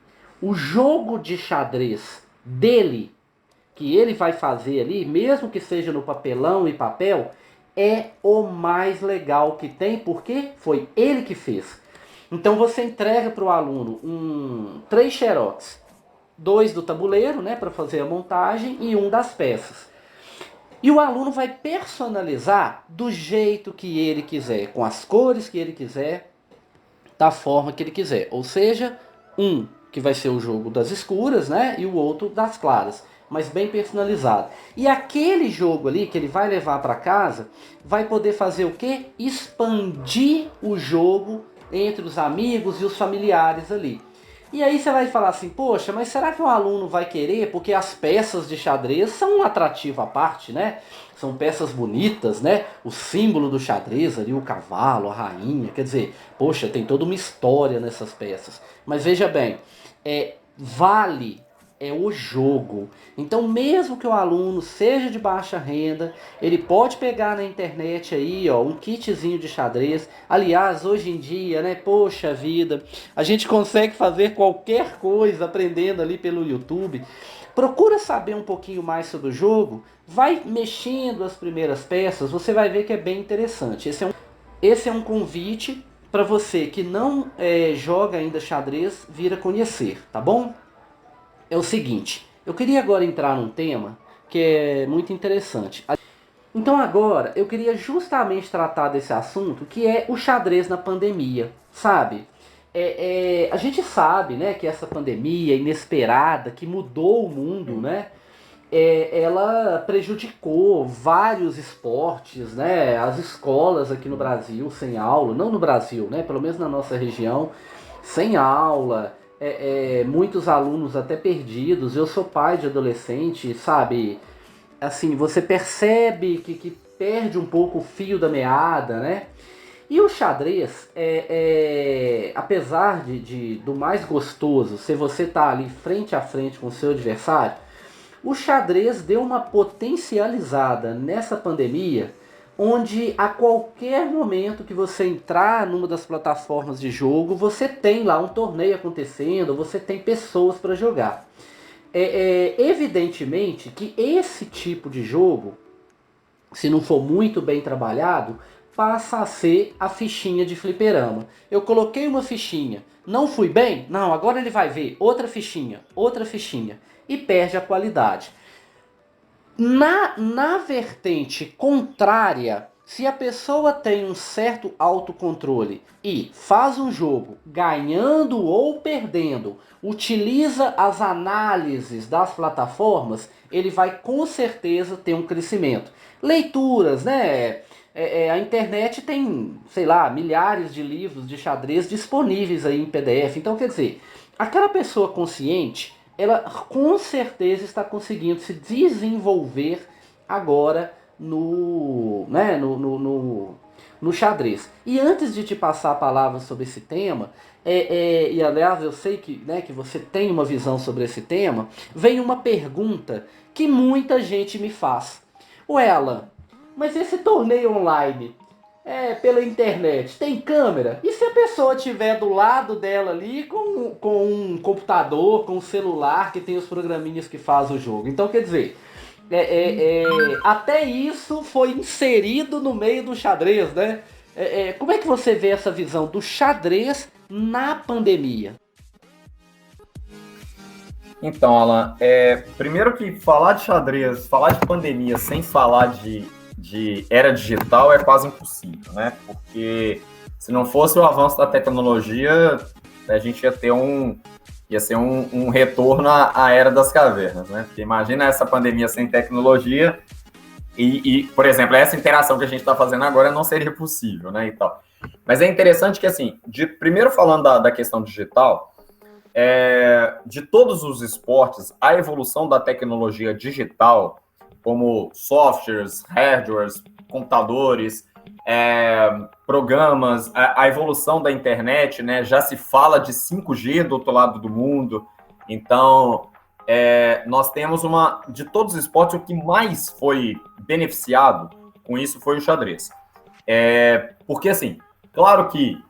o jogo de xadrez dele, que ele vai fazer ali, mesmo que seja no papelão e papel, é o mais legal que tem, porque foi ele que fez. Então você entrega para o aluno 3 xerox, 2 do tabuleiro, né, para fazer a montagem, e 1 das peças. E o aluno vai personalizar do jeito que ele quiser, com as cores que ele quiser, da forma que ele quiser. Ou seja, um que vai ser o jogo das escuras, né, e o outro das claras, mas bem personalizado. E aquele jogo ali que ele vai levar para casa, vai poder fazer o quê? Expandir o jogo entre os amigos e os familiares ali. E aí você vai falar assim, poxa, mas será que o aluno vai querer? Porque as peças de xadrez são um atrativo à parte, né? São peças bonitas, né? O símbolo do xadrez ali, o cavalo, a rainha, quer dizer, poxa, tem toda uma história nessas peças. Mas veja bem, vale o jogo. Então, mesmo que o aluno seja de baixa renda, ele pode pegar na internet aí, ó, um kitzinho de xadrez. Aliás, hoje em dia, né, poxa vida, a gente consegue fazer qualquer coisa aprendendo ali pelo YouTube. Procura saber um pouquinho mais sobre o jogo, vai mexendo as primeiras peças, você vai ver que é bem interessante. Esse é um convite para você que não joga ainda xadrez, vir a conhecer, tá bom? É o seguinte, eu queria agora entrar num tema que é muito interessante. Então agora eu queria justamente tratar desse assunto, que é o xadrez na pandemia, sabe? A gente sabe, né, que essa pandemia inesperada, que mudou o mundo, né? Ela prejudicou vários esportes, né? As escolas aqui no Brasil sem aula, não no Brasil, né? Pelo menos na nossa região, sem aula. Muitos alunos até perdidos. Eu sou pai de adolescente, sabe? Assim, você percebe que perde um pouco o fio da meada, né? E o xadrez, apesar do mais gostoso, se você tá ali frente a frente com o seu adversário, o xadrez deu uma potencializada nessa pandemia, onde a qualquer momento que você entrar numa das plataformas de jogo, você tem lá um torneio acontecendo, você tem pessoas para jogar. Evidentemente que esse tipo de jogo, se não for muito bem trabalhado, passa a ser a fichinha de fliperama. Eu coloquei uma fichinha, não fui bem? Não, agora ele vai ver outra fichinha, e perde a qualidade. Na vertente contrária, se a pessoa tem um certo autocontrole e faz um jogo ganhando ou perdendo, utiliza as análises das plataformas, ele vai com certeza ter um crescimento. Leituras, né? A internet tem, sei lá, milhares de livros de xadrez disponíveis aí em PDF. Então, quer dizer, aquela pessoa consciente, ela com certeza está conseguindo se desenvolver agora no xadrez. E antes de te passar a palavra sobre esse tema, e aliás eu sei que, né, que você tem uma visão sobre esse tema, vem uma pergunta que muita gente me faz. Ué, Alan, mas esse torneio online pela internet tem câmera? E se a pessoa estiver do lado dela ali com um computador, com um celular que tem os programinhas que faz o jogo? Então, quer dizer, até isso foi inserido no meio do xadrez, né? Como é que você vê essa visão do xadrez na pandemia? Então, Alan, primeiro que falar de xadrez, falar de pandemia sem falar de era digital é quase impossível, né? Porque se não fosse o avanço da tecnologia, a gente ia ser um retorno à era das cavernas, né? Porque imagina essa pandemia sem tecnologia e, por exemplo, essa interação que a gente está fazendo agora não seria possível, né? E tal. Mas é interessante que, assim, primeiro falando da questão digital, de todos os esportes, a evolução da tecnologia digital, como softwares, hardwares, computadores, programas, a evolução da internet, né? Já se fala de 5G do outro lado do mundo. Então, nós temos de todos os esportes, o que mais foi beneficiado com isso foi o xadrez. Porque, assim, claro que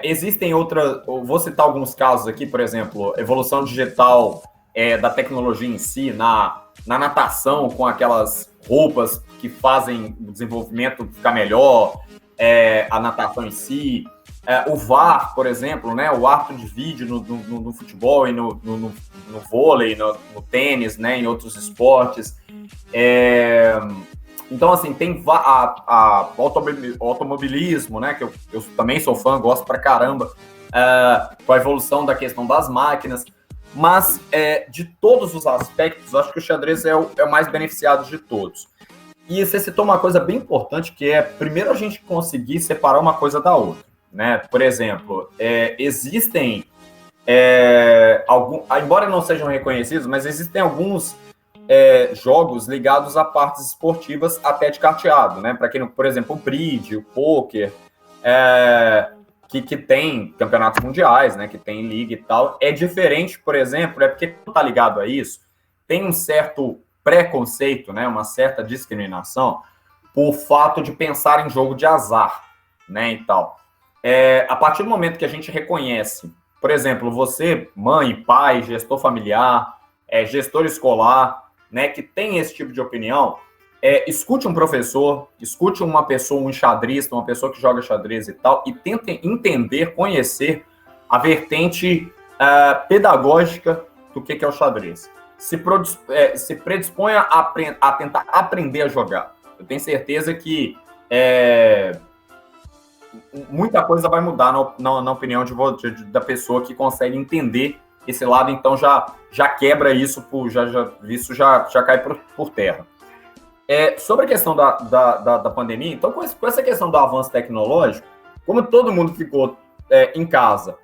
existem outras... Vou citar alguns casos aqui, por exemplo, evolução digital da tecnologia em si, na natação, com aquelas roupas que fazem o desenvolvimento ficar melhor, a natação em si, o VAR, por exemplo, né, o árbitro de vídeo no futebol e no vôlei, no tênis, né, em outros esportes. Então, assim, tem o automobilismo, né, que eu também sou fã, gosto pra caramba, com a evolução da questão das máquinas. Mas, de todos os aspectos, acho que o xadrez é o mais beneficiado de todos. E você citou uma coisa bem importante, que primeiro, a gente conseguir separar uma coisa da outra, né? Por exemplo, existem, embora não sejam reconhecidos, mas existem alguns jogos ligados a partes esportivas até de carteado, né? Para quem, por exemplo, o bridge, o pôquer, que tem campeonatos mundiais, né, que tem liga e tal, é diferente, por exemplo, porque não está ligado a isso, tem um certo preconceito, né, uma certa discriminação por fato de pensar em jogo de azar, né, e tal. A partir do momento que a gente reconhece, por exemplo, você, mãe, pai, gestor familiar, gestor escolar, né, que tem esse tipo de opinião, escute um professor, escute uma pessoa, um enxadrista, uma pessoa que joga xadrez e tal, e tente entender, conhecer a vertente pedagógica do que é o xadrez. Se predisponha a tentar aprender a jogar. Eu tenho certeza que muita coisa vai mudar na opinião da pessoa que consegue entender esse lado, então já quebra isso, isso já cai por terra. Sobre a questão da pandemia, então, com essa questão do avanço tecnológico, como todo mundo ficou em casa,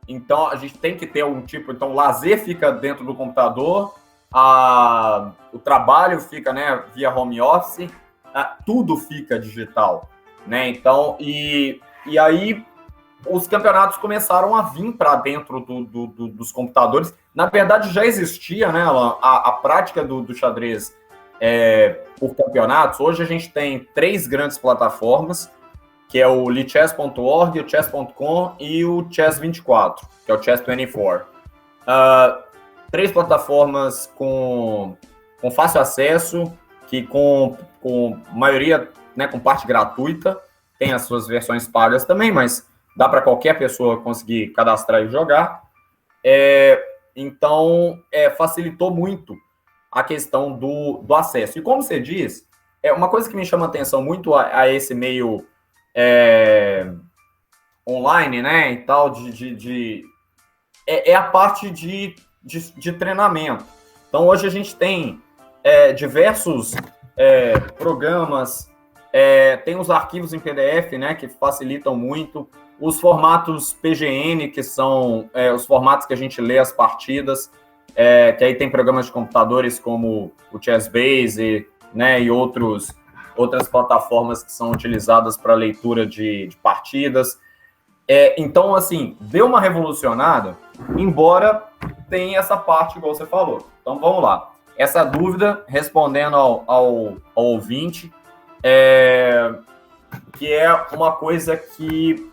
então a gente tem que ter então o lazer fica dentro do computador, o trabalho fica, né, via home office, tudo fica digital, né? Então, e aí os campeonatos começaram a vir para dentro dos computadores. Na verdade, já existia, né, a prática do xadrez por campeonatos, hoje a gente tem 3 grandes plataformas, que é o lichess.org, o chess.com e o Chess24, que é o Chess24. 3 plataformas com fácil acesso, que com maioria, né, com parte gratuita, tem as suas versões pagas também, mas dá para qualquer pessoa conseguir cadastrar e jogar. Então, facilitou muito a questão do acesso. E como você diz, uma coisa que me chama a atenção muito a esse meio online, né, e tal, é a parte de treinamento. Então, hoje a gente tem diversos programas, tem os arquivos em PDF, né, que facilitam muito, os formatos PGN, que são os formatos que a gente lê as partidas, que aí tem programas de computadores como o Chessbase, né, e outras plataformas que são utilizadas para leitura de partidas. Então, assim, deu uma revolucionada, embora tenha essa parte, igual você falou. Então, vamos lá. Essa dúvida, respondendo ao ouvinte, que é uma coisa que,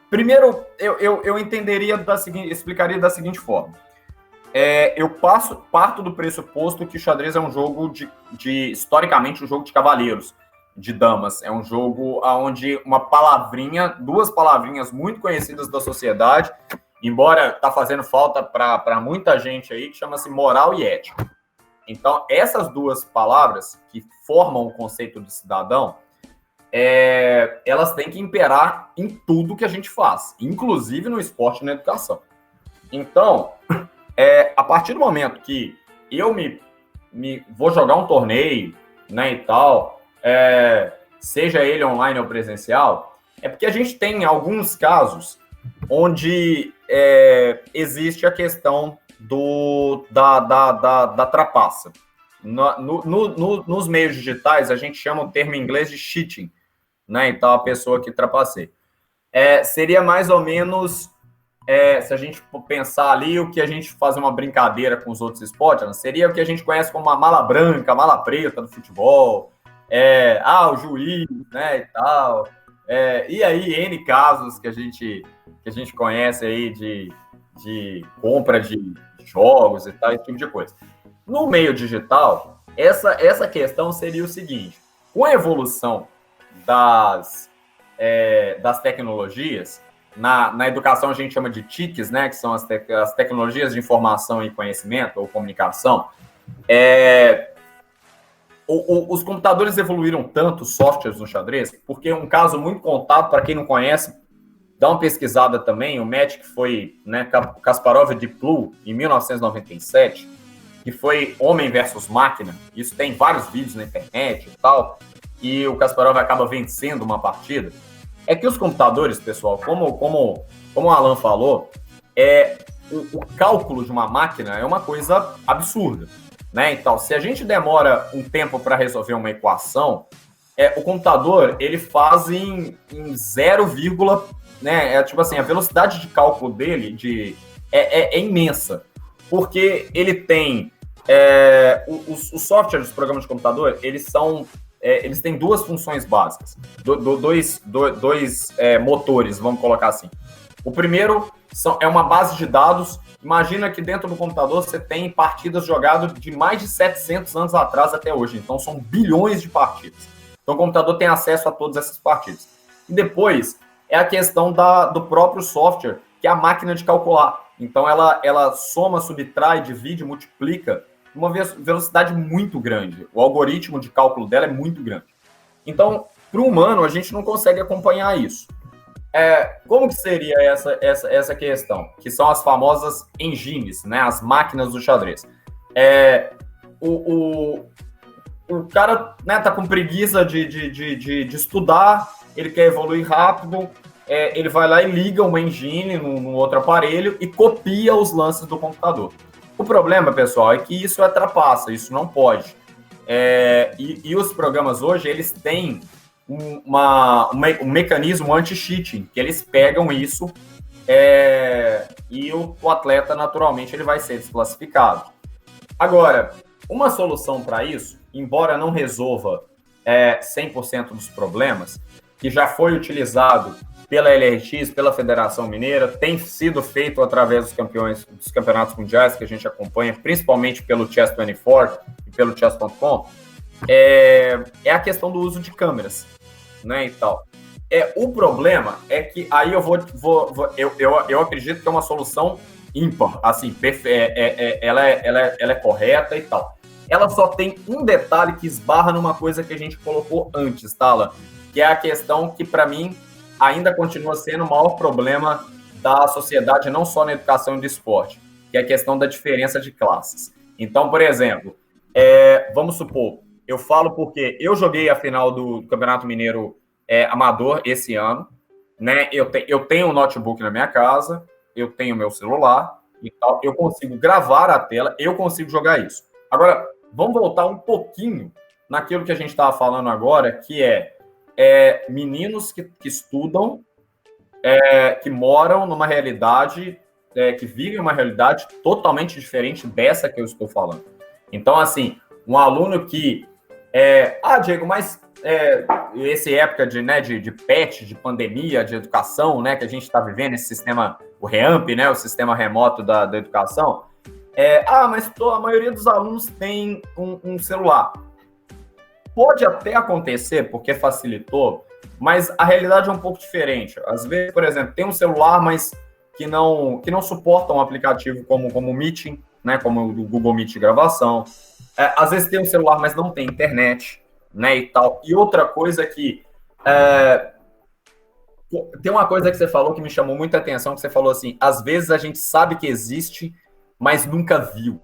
primeiro, eu explicaria da seguinte forma. Eu parto do pressuposto que o xadrez é um jogo historicamente, um jogo de cavaleiros, de damas. É um jogo onde duas palavrinhas muito conhecidas da sociedade, embora tá fazendo falta para muita gente aí, que chama-se moral e ética. Então, essas duas palavras que formam o conceito de cidadão, elas têm que imperar em tudo que a gente faz, inclusive no esporte e na educação. Então, a partir do momento que eu vou jogar um torneio, né, e tal, seja ele online ou presencial, é porque a gente tem alguns casos onde existe a questão da trapaça. Nos meios digitais, a gente chama o termo em inglês de cheating, né? Então, a pessoa que trapaceia. Seria mais ou menos, se a gente pensar ali, o que a gente faz uma brincadeira com os outros esportes, seria o que a gente conhece como a mala branca, a mala preta do futebol, o juiz, né, e tal. E aí, N casos que a gente conhece aí de compra de jogos e tal, esse tipo de coisa. No meio digital, essa questão seria o seguinte: com a evolução das tecnologias, na educação a gente chama de TICs, né, que são as tecnologias de informação e conhecimento, ou comunicação, os computadores evoluíram tanto, os softwares no xadrez, porque um caso muito contado, para quem não conhece, dá uma pesquisada também, o match que foi, né, Kasparov e Deep Blue, em 1997, que foi homem versus máquina. Isso tem vários vídeos na internet e tal, e o Kasparov acaba vencendo uma partida. É que os computadores, pessoal, como o Alan falou, o cálculo de uma máquina é uma coisa absurda, né? Então, se a gente demora um tempo para resolver uma equação, o computador, ele faz em 0, né? Tipo assim, a velocidade de cálculo dele é imensa, porque ele tem os softwares dos programas de computador, eles têm duas funções básicas, dois motores, vamos colocar assim. O primeiro é uma base de dados. Imagina que dentro do computador você tem partidas jogadas de mais de 700 anos atrás até hoje, então são bilhões de partidas. Então o computador tem acesso a todas essas partidas. E depois é a questão do próprio software, que é a máquina de calcular. Então ela soma, subtrai, divide, multiplica uma velocidade muito grande. O algoritmo de cálculo dela é muito grande. Então, para o humano, a gente não consegue acompanhar isso. Como que seria essa questão? Que são as famosas engines, né? As máquinas do xadrez. O cara, né, tá com preguiça de estudar, ele quer evoluir rápido, ele vai lá e liga uma engine num outro aparelho e copia os lances do computador. O problema, pessoal, é que isso trapaça, isso não pode. E os programas hoje, eles têm um mecanismo anti-cheating, que eles pegam isso e o atleta, naturalmente, ele vai ser desclassificado. Agora, uma solução para isso, embora não resolva 100% dos problemas, que já foi utilizado pela LRX, pela Federação Mineira, tem sido feito através dos campeonatos mundiais que a gente acompanha, principalmente pelo Chess24 e pelo Chess.com, é a questão do uso de câmeras, né, e tal. O problema é que aí eu acredito que é uma solução ímpar, assim, ela é correta e tal. Ela só tem um detalhe que esbarra numa coisa que a gente colocou antes, tá, Alan? Que é a questão que, para mim, ainda continua sendo o maior problema da sociedade, não só na educação e do esporte, que é a questão da diferença de classes. Então, por exemplo, vamos supor, eu falo porque eu joguei a final do Campeonato Mineiro amador esse ano, né? Eu tenho um notebook na minha casa, eu tenho meu celular e tal, eu consigo gravar a tela, eu consigo jogar isso. Agora, vamos voltar um pouquinho naquilo que a gente estava falando agora, que meninos que estudam, que moram numa realidade, que vivem uma realidade totalmente diferente dessa que eu estou falando. Então, assim, um aluno que... Diego, mas essa época de PET, de pandemia, de educação, né, que a gente está vivendo, esse sistema, o REAMP, né, o sistema remoto da educação, mas a maioria dos alunos tem um celular. Pode até acontecer, porque facilitou, mas a realidade é um pouco diferente. Às vezes, por exemplo, tem um celular, mas que não suporta um aplicativo como o Meeting, né, como o Google Meet de gravação. Às vezes tem um celular, mas não tem internet, né, e tal. E outra coisa que... tem uma coisa que você falou que me chamou muita atenção, que você falou assim, às vezes a gente sabe que existe, mas nunca viu,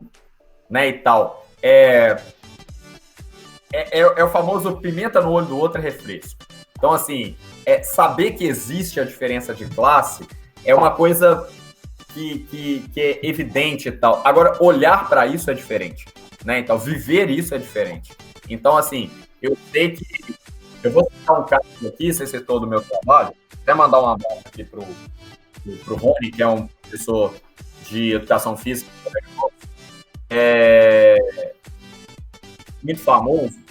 né, e tal. É o famoso pimenta no olho do outro é refresco. Então, assim, saber que existe a diferença de classe é uma coisa que é evidente e tal. Agora, olhar para isso é diferente, né? Então, viver isso é diferente. Então, assim, eu sei que... Eu vou citar um caso aqui, você citou do meu trabalho, até mandar um abraço aqui pro Rony, que é um professor de educação física, muito famoso,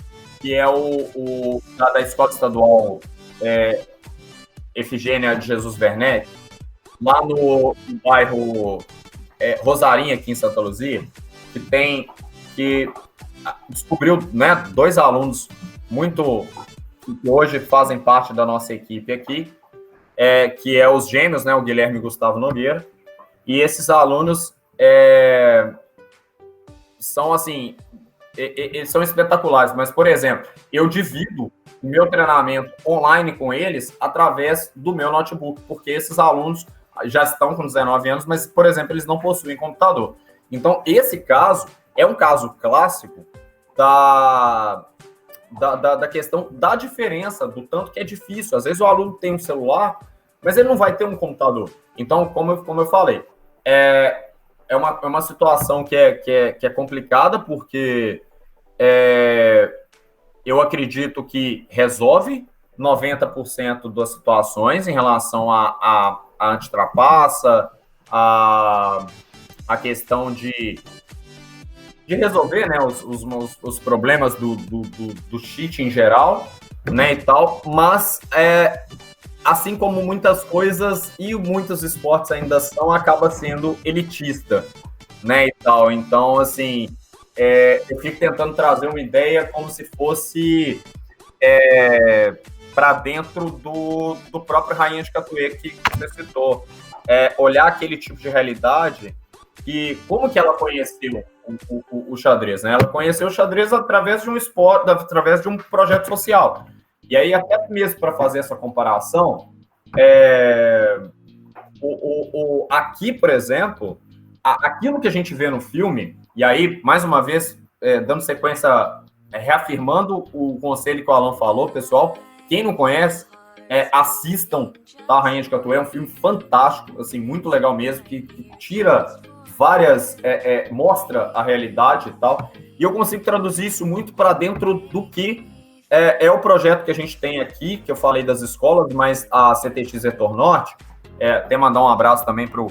que é o da Escola Estadual Efigênia de Jesus Werneck, lá no bairro Rosarinho, aqui em Santa Luzia, que descobriu, né, 2 alunos que hoje fazem parte da nossa equipe aqui, que é os gêmeos, né, o Guilherme e o Gustavo Nogueira, e esses alunos são, assim, eles são espetaculares, mas, por exemplo, eu divido o meu treinamento online com eles através do meu notebook, porque esses alunos já estão com 19 anos, mas, por exemplo, eles não possuem computador. Então, esse caso é um caso clássico da questão da diferença, do tanto que é difícil. Às vezes o aluno tem um celular, mas ele não vai ter um computador. Então, como eu falei, é uma situação que é complicada, porque eu acredito que resolve 90% das situações em relação a antitrapaça, a questão de resolver, né, os problemas do cheat em geral, né, e tal, mas assim como muitas coisas e muitos esportes ainda são, acaba sendo elitista, né, e tal. Então, assim, eu fico tentando trazer uma ideia como se fosse para dentro do próprio Rainha de Catuê que você citou. Olhar aquele tipo de realidade e como que ela conheceu o xadrez, né? Ela conheceu o xadrez através de um esporte, através de um projeto social. E aí, até mesmo para fazer essa comparação, aqui, por exemplo, aquilo que a gente vê no filme, e aí, mais uma vez, dando sequência, reafirmando o conselho que o Alan falou, pessoal, quem não conhece, assistam, tá? Rainha de Catuê é um filme fantástico, assim, muito legal mesmo, que tira várias, mostra a realidade e tal, e eu consigo traduzir isso muito para dentro do que é o projeto que a gente tem aqui, que eu falei das escolas, mas a CTX Retor Norte, até mandar um abraço também para o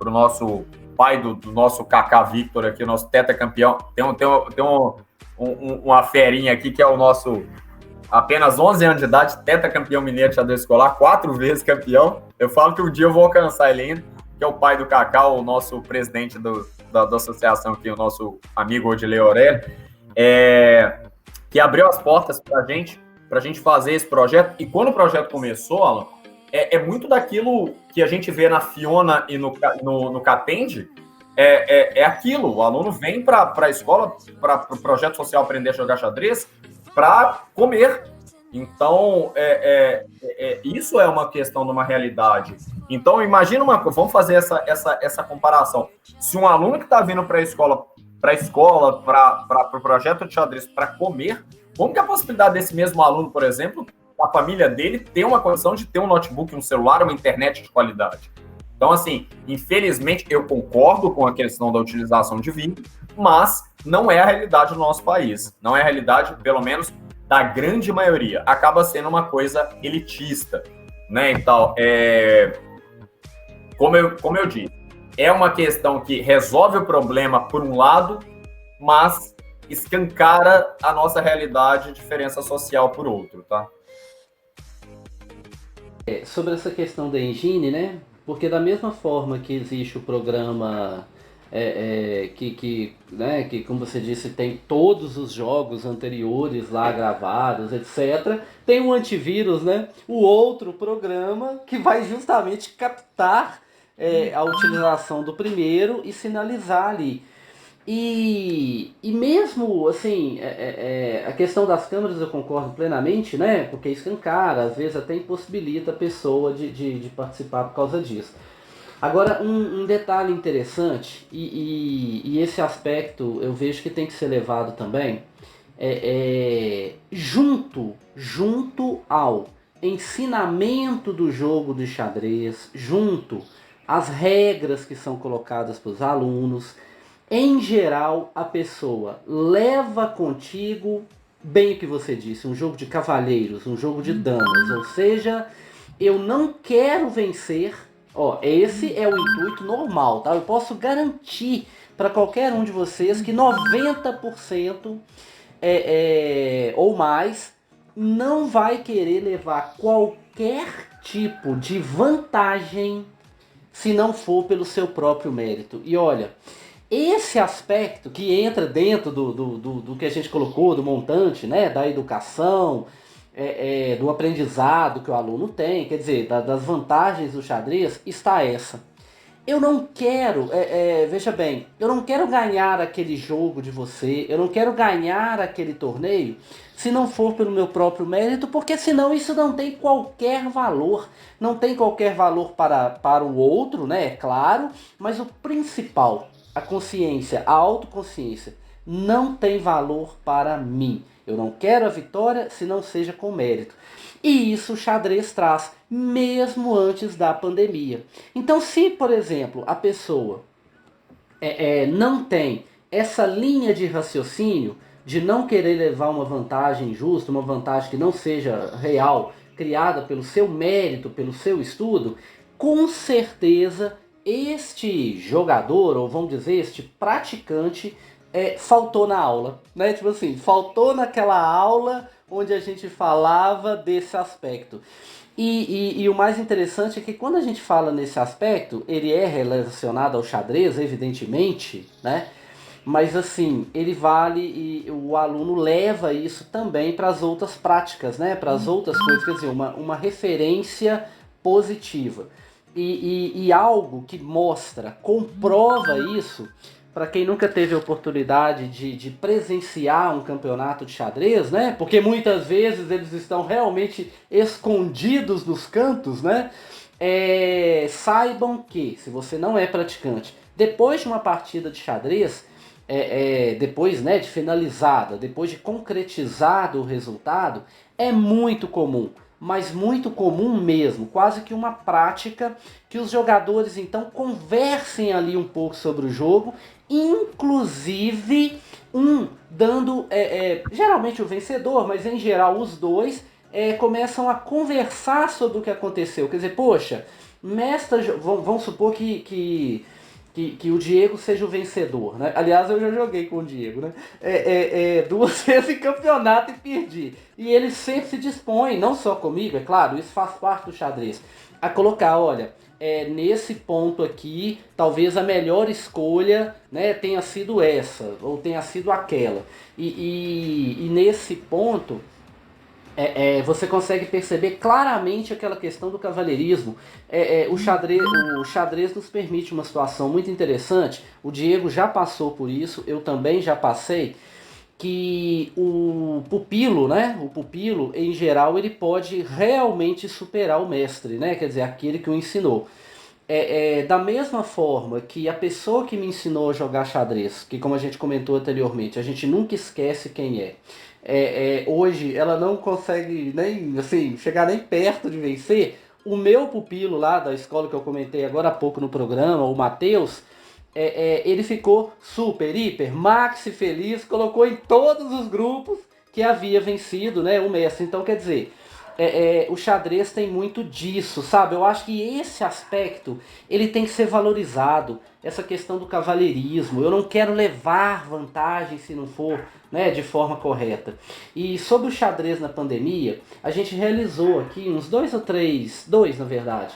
nosso pai do nosso Kaká Victor aqui, o nosso tetracampeão. Uma ferinha aqui que é o nosso, apenas 11 anos de idade, tetracampeão mineiro de xadrez escolar, 4 vezes campeão. Eu falo que um dia eu vou alcançar ele ainda, que é o pai do Kaká, o nosso presidente da associação aqui, o nosso amigo Odilei Aurélio, que abriu as portas para a gente fazer esse projeto. E quando o projeto começou, Alan, é muito daquilo que a gente vê na Fiona e no Catende, aquilo. O aluno vem para a escola, para o projeto social aprender a jogar xadrez, para comer. Então, isso é uma questão de uma realidade. Então, imagina vamos fazer essa comparação. Se um aluno que está vindo para o projeto de xadrez para comer, como que é a possibilidade desse mesmo aluno, por exemplo, a família dele ter uma condição de ter um notebook, um celular, uma internet de qualidade? Então, assim, infelizmente, eu concordo com a questão da utilização de vídeo, mas não é a realidade do nosso país. Não é a realidade, pelo menos, da grande maioria. Acaba sendo uma coisa elitista, né? Então, como eu disse, é uma questão que resolve o problema por um lado, mas escancara a nossa realidade, diferença social por outro, tá? Sobre essa questão da engine, né? Porque da mesma forma que existe o programa que, como você disse, tem todos os jogos anteriores lá gravados, etc. Tem um antivírus, né? O outro programa que vai justamente captar a utilização do primeiro e sinalizar ali. E mesmo assim, a questão das câmeras eu concordo plenamente, né? Porque escancara, às vezes até impossibilita a pessoa de participar por causa disso. Agora, um detalhe interessante, e esse aspecto eu vejo que tem que ser levado também, junto ao ensinamento do jogo de xadrez, junto às regras que são colocadas para os alunos. Em geral, a pessoa leva contigo, bem o que você disse, um jogo de cavalheiros, um jogo de damas. Ou seja, eu não quero vencer. Esse é o intuito normal, tá? Eu posso garantir para qualquer um de vocês que 90% ou mais não vai querer levar qualquer tipo de vantagem se não for pelo seu próprio mérito. E olha, esse aspecto que entra dentro do que a gente colocou, do montante, né, da educação, do aprendizado que o aluno tem, quer dizer, das vantagens do xadrez, está essa. Eu não quero, veja bem, eu não quero ganhar aquele jogo de você, eu não quero ganhar aquele torneio se não for pelo meu próprio mérito, porque senão isso não tem qualquer valor. Não tem qualquer valor para o outro, né, é claro, mas o principal, a consciência, a autoconsciência, não tem valor para mim. Eu não quero a vitória se não seja com mérito. E isso o xadrez traz, mesmo antes da pandemia. Então, se, por exemplo, a pessoa não tem essa linha de raciocínio de não querer levar uma vantagem justa, uma vantagem que não seja real, criada pelo seu mérito, pelo seu estudo, com certeza este jogador, ou vamos dizer, este praticante, faltou na aula, né? Tipo assim, faltou naquela aula onde a gente falava desse aspecto. E o mais interessante é que quando a gente fala nesse aspecto, ele é relacionado ao xadrez, evidentemente, né? Mas assim, ele vale e o aluno leva isso também para as outras práticas, né? Para as outras coisas, quer dizer, uma referência positiva. E algo que mostra, comprova isso, para quem nunca teve a oportunidade de presenciar um campeonato de xadrez, né? Porque muitas vezes eles estão realmente escondidos nos cantos, né? Saibam que, se você não é praticante, depois de uma partida de xadrez, depois, né, de finalizada, depois de concretizado o resultado, é muito comum, mas muito comum mesmo, quase que uma prática que os jogadores então conversem ali um pouco sobre o jogo, inclusive dando, geralmente o vencedor, mas em geral os dois começam a conversar sobre o que aconteceu. Quer dizer, poxa, mestre, vamos supor que que o Diego seja o vencedor, né? Aliás, eu já joguei com o Diego, né? 2 vezes em campeonato e perdi. E ele sempre se dispõe, não só comigo, é claro, isso faz parte do xadrez, a colocar, olha, nesse ponto aqui, talvez a melhor escolha, né, tenha sido essa, ou tenha sido aquela. E nesse ponto, você consegue perceber claramente aquela questão do cavalheirismo. O xadrez nos permite uma situação muito interessante. O Diego já passou por isso, eu também já passei. Que o pupilo, né? O pupilo, em geral, ele pode realmente superar o mestre, né? Quer dizer, aquele que o ensinou. Da mesma forma que a pessoa que me ensinou a jogar xadrez, que como a gente comentou anteriormente, a gente nunca esquece quem é. Hoje ela não consegue nem assim, chegar nem perto de vencer. O meu pupilo lá da escola que eu comentei agora há pouco no programa, o Matheus, ele ficou super, hiper, maxi feliz, colocou em todos os grupos que havia vencido, né, o mestre. Então quer dizer, o xadrez tem muito disso, sabe? Eu acho que esse aspecto ele tem que ser valorizado. Essa questão do cavalheirismo, eu não quero levar vantagem se não for, né, de forma correta. E sobre o xadrez na pandemia, a gente realizou aqui uns 2 na verdade,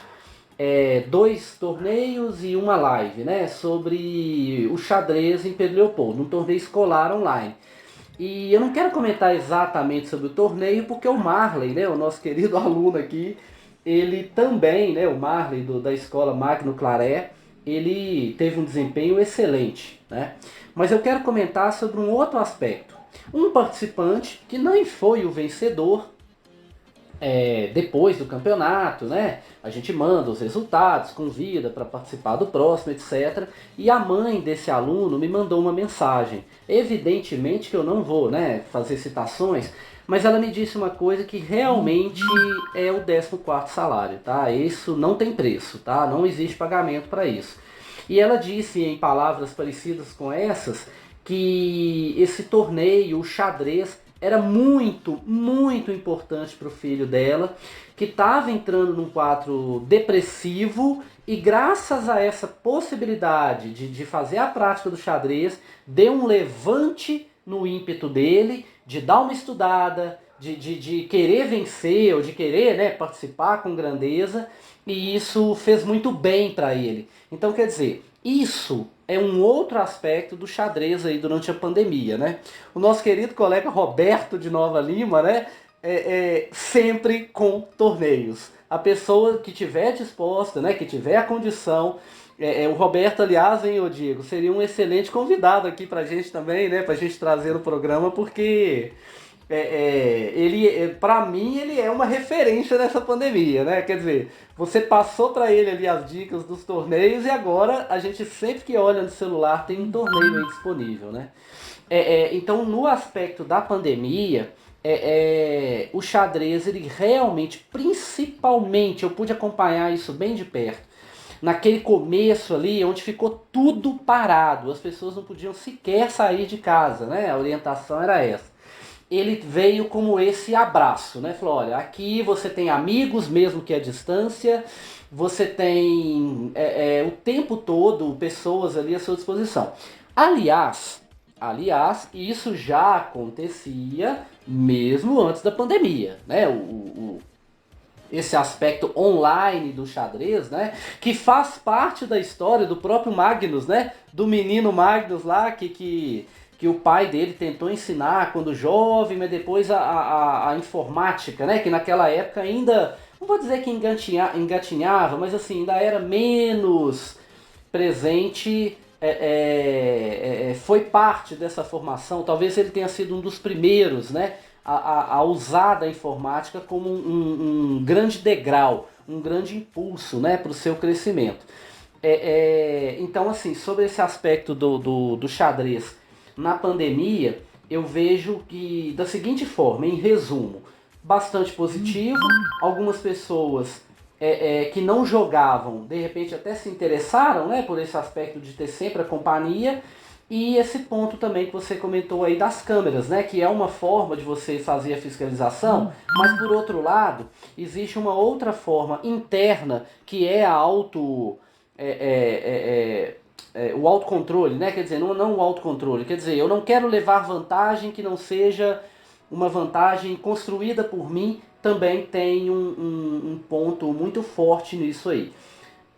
2 torneios e uma live, né, sobre o xadrez em Pedro Leopoldo, um torneio escolar online. E eu não quero comentar exatamente sobre o torneio, porque o Marley, né, o nosso querido aluno aqui, ele também, né, o Marley da escola Magno Claré, ele teve um desempenho excelente, né? Mas eu quero comentar sobre um outro aspecto. Um participante que não foi o vencedor, depois do campeonato, né? A gente manda os resultados, convida para participar do próximo, etc. E a mãe desse aluno me mandou uma mensagem. Evidentemente que eu não vou, né, fazer citações, mas ela me disse uma coisa que realmente é o 14º salário, tá? Isso não tem preço, tá? Não existe pagamento para isso. E ela disse em palavras parecidas com essas que esse torneio, o xadrez, era muito, muito importante para o filho dela, que estava entrando num quadro depressivo e graças a essa possibilidade de fazer a prática do xadrez, deu um levante no ímpeto dele, de dar uma estudada, de querer vencer ou de querer, né, participar com grandeza, e isso fez muito bem para ele. Então, quer dizer, isso é um outro aspecto do xadrez aí durante a pandemia, né? O nosso querido colega Roberto de Nova Lima, né? Sempre com torneios. A pessoa que tiver disposta, né? Que tiver a condição. O Roberto, aliás, hein, ô Diego, seria um excelente convidado aqui pra gente também, né? Pra gente trazer no programa, porque ele, para mim, ele é uma referência nessa pandemia, né? Quer dizer, você passou para ele ali as dicas dos torneios e agora a gente sempre que olha no celular tem um torneio aí disponível, né? Então, no aspecto da pandemia, o xadrez, ele realmente, principalmente, eu pude acompanhar isso bem de perto. Naquele começo ali, onde ficou tudo parado, as pessoas não podiam sequer sair de casa, né? A orientação era essa. Ele veio como esse abraço, né? Falou, olha, aqui você tem amigos mesmo que à distância, você tem o tempo todo pessoas ali à sua disposição. Aliás, isso já acontecia mesmo antes da pandemia, né? Esse aspecto online do xadrez, né? Que faz parte da história do próprio Magnus, né? Do menino Magnus lá que o pai dele tentou ensinar quando jovem, mas depois a informática, né? Que naquela época ainda, não vou dizer que engatinhava, mas assim, ainda era menos presente, foi parte dessa formação. Talvez ele tenha sido um dos primeiros, né? A usar da informática como um grande degrau, um grande impulso, né? Para o seu crescimento. Então, assim, sobre esse aspecto do xadrez na pandemia, eu vejo que da seguinte forma, em resumo, bastante positivo. Algumas pessoas que não jogavam, de repente até se interessaram, né, por esse aspecto de ter sempre a companhia. E esse ponto também que você comentou aí das câmeras, né, que é uma forma de você fazer a fiscalização, mas por outro lado, existe uma outra forma interna que é a o autocontrole, né? Quer dizer, não o autocontrole, quer dizer, eu não quero levar vantagem que não seja uma vantagem construída por mim, também tem um ponto muito forte nisso aí.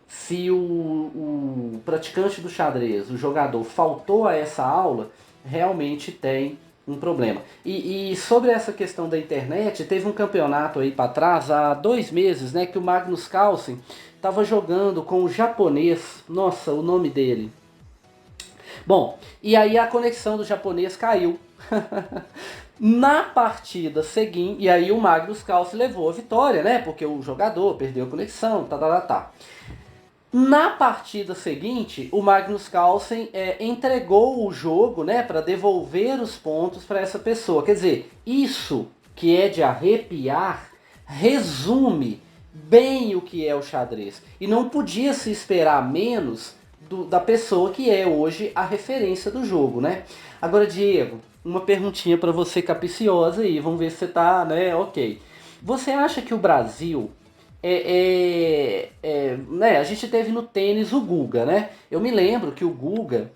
Se o praticante do xadrez, o jogador, faltou a essa aula, realmente tem um problema. E sobre essa questão da internet, teve um campeonato aí para trás, há 2 meses, né, que o Magnus Carlsen estava jogando com o japonês, nossa, o nome dele. Bom, e aí a conexão do japonês caiu. Na partida seguinte, e aí o Magnus Carlsen levou a vitória, né, porque o jogador perdeu a conexão, tá. Na partida seguinte, o Magnus Carlsen entregou o jogo, né, para devolver os pontos para essa pessoa. Quer dizer, isso que é de arrepiar resume bem o que é o xadrez. E não podia se esperar menos da pessoa que é hoje a referência do jogo, né? Agora, Diego, uma perguntinha para você capiciosa aí, vamos ver se você tá, né, ok. Você acha que o Brasil né, a gente teve no tênis o Guga, né? Eu me lembro que o Guga,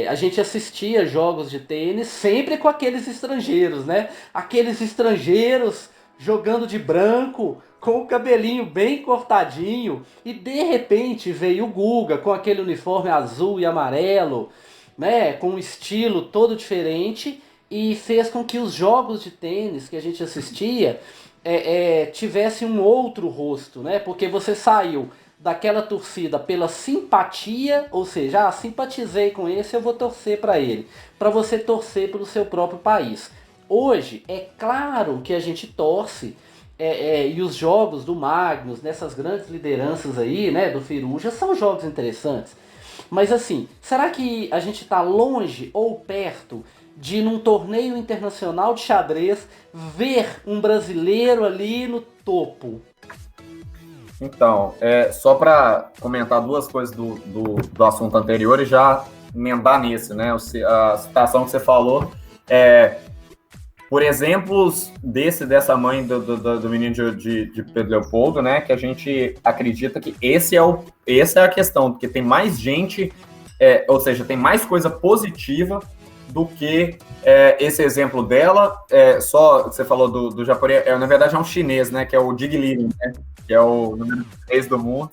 a gente assistia jogos de tênis sempre com aqueles estrangeiros, né? Aqueles estrangeiros jogando de branco, com o cabelinho bem cortadinho, e de repente veio o Guga com aquele uniforme azul e amarelo, né? Com um estilo todo diferente, e fez com que os jogos de tênis que a gente assistia tivesse um outro rosto, né? Porque você saiu daquela torcida pela simpatia, ou seja, simpatizei com esse, eu vou torcer para ele, para você torcer pelo seu próprio país. Hoje, é claro que a gente torce, e os jogos do Magnus, nessas grandes lideranças aí, né, do Firuja, são jogos interessantes. Mas assim, será que a gente está longe ou perto de, num torneio internacional de xadrez, ver um brasileiro ali no topo? Então, só para comentar duas coisas do assunto anterior e já emendar nisso, né? A citação que você falou, por exemplos dessa mãe do menino de Pedro Leopoldo, né? Que a gente acredita que essa é a questão, porque tem mais gente, ou seja, tem mais coisa positiva do que esse exemplo dela. Só você falou do japonês, na verdade é um chinês, né? Que é o Dig Liren, né? Que é o número 3 do mundo.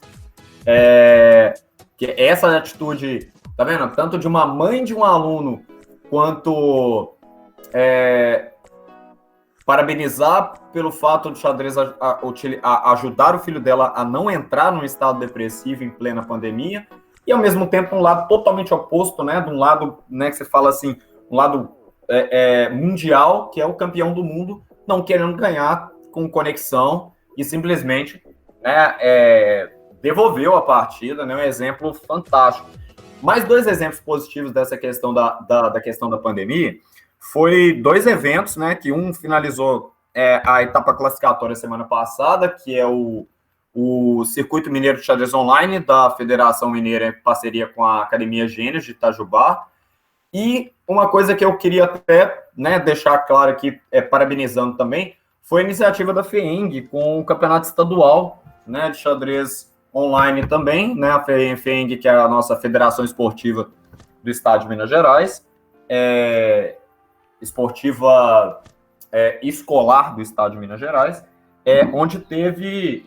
Que essa atitude, tá vendo? Tanto de uma mãe de um aluno, quanto parabenizar pelo fato do xadrez ajudar o filho dela a não entrar num estado depressivo em plena pandemia, e ao mesmo tempo um lado totalmente oposto, né? De um lado, né, que você fala assim, um lado mundial, que é o campeão do mundo, não querendo ganhar com conexão e simplesmente, né, devolveu a partida, né? Um exemplo fantástico. Mais 2 exemplos positivos dessa questão da questão da pandemia. Foi 2 eventos, né? Que um finalizou a etapa classificatória semana passada, que é o Circuito Mineiro de Xadrez Online da Federação Mineira, em parceria com a Academia Gênios de Itajubá. E uma coisa que eu queria até, né, deixar claro aqui, parabenizando também, foi a iniciativa da FEENG com o campeonato estadual, né, de xadrez online também, né? A FEENG, que é a nossa Federação Esportiva do Estado de Minas Gerais, esportiva escolar do Estado de Minas Gerais, onde teve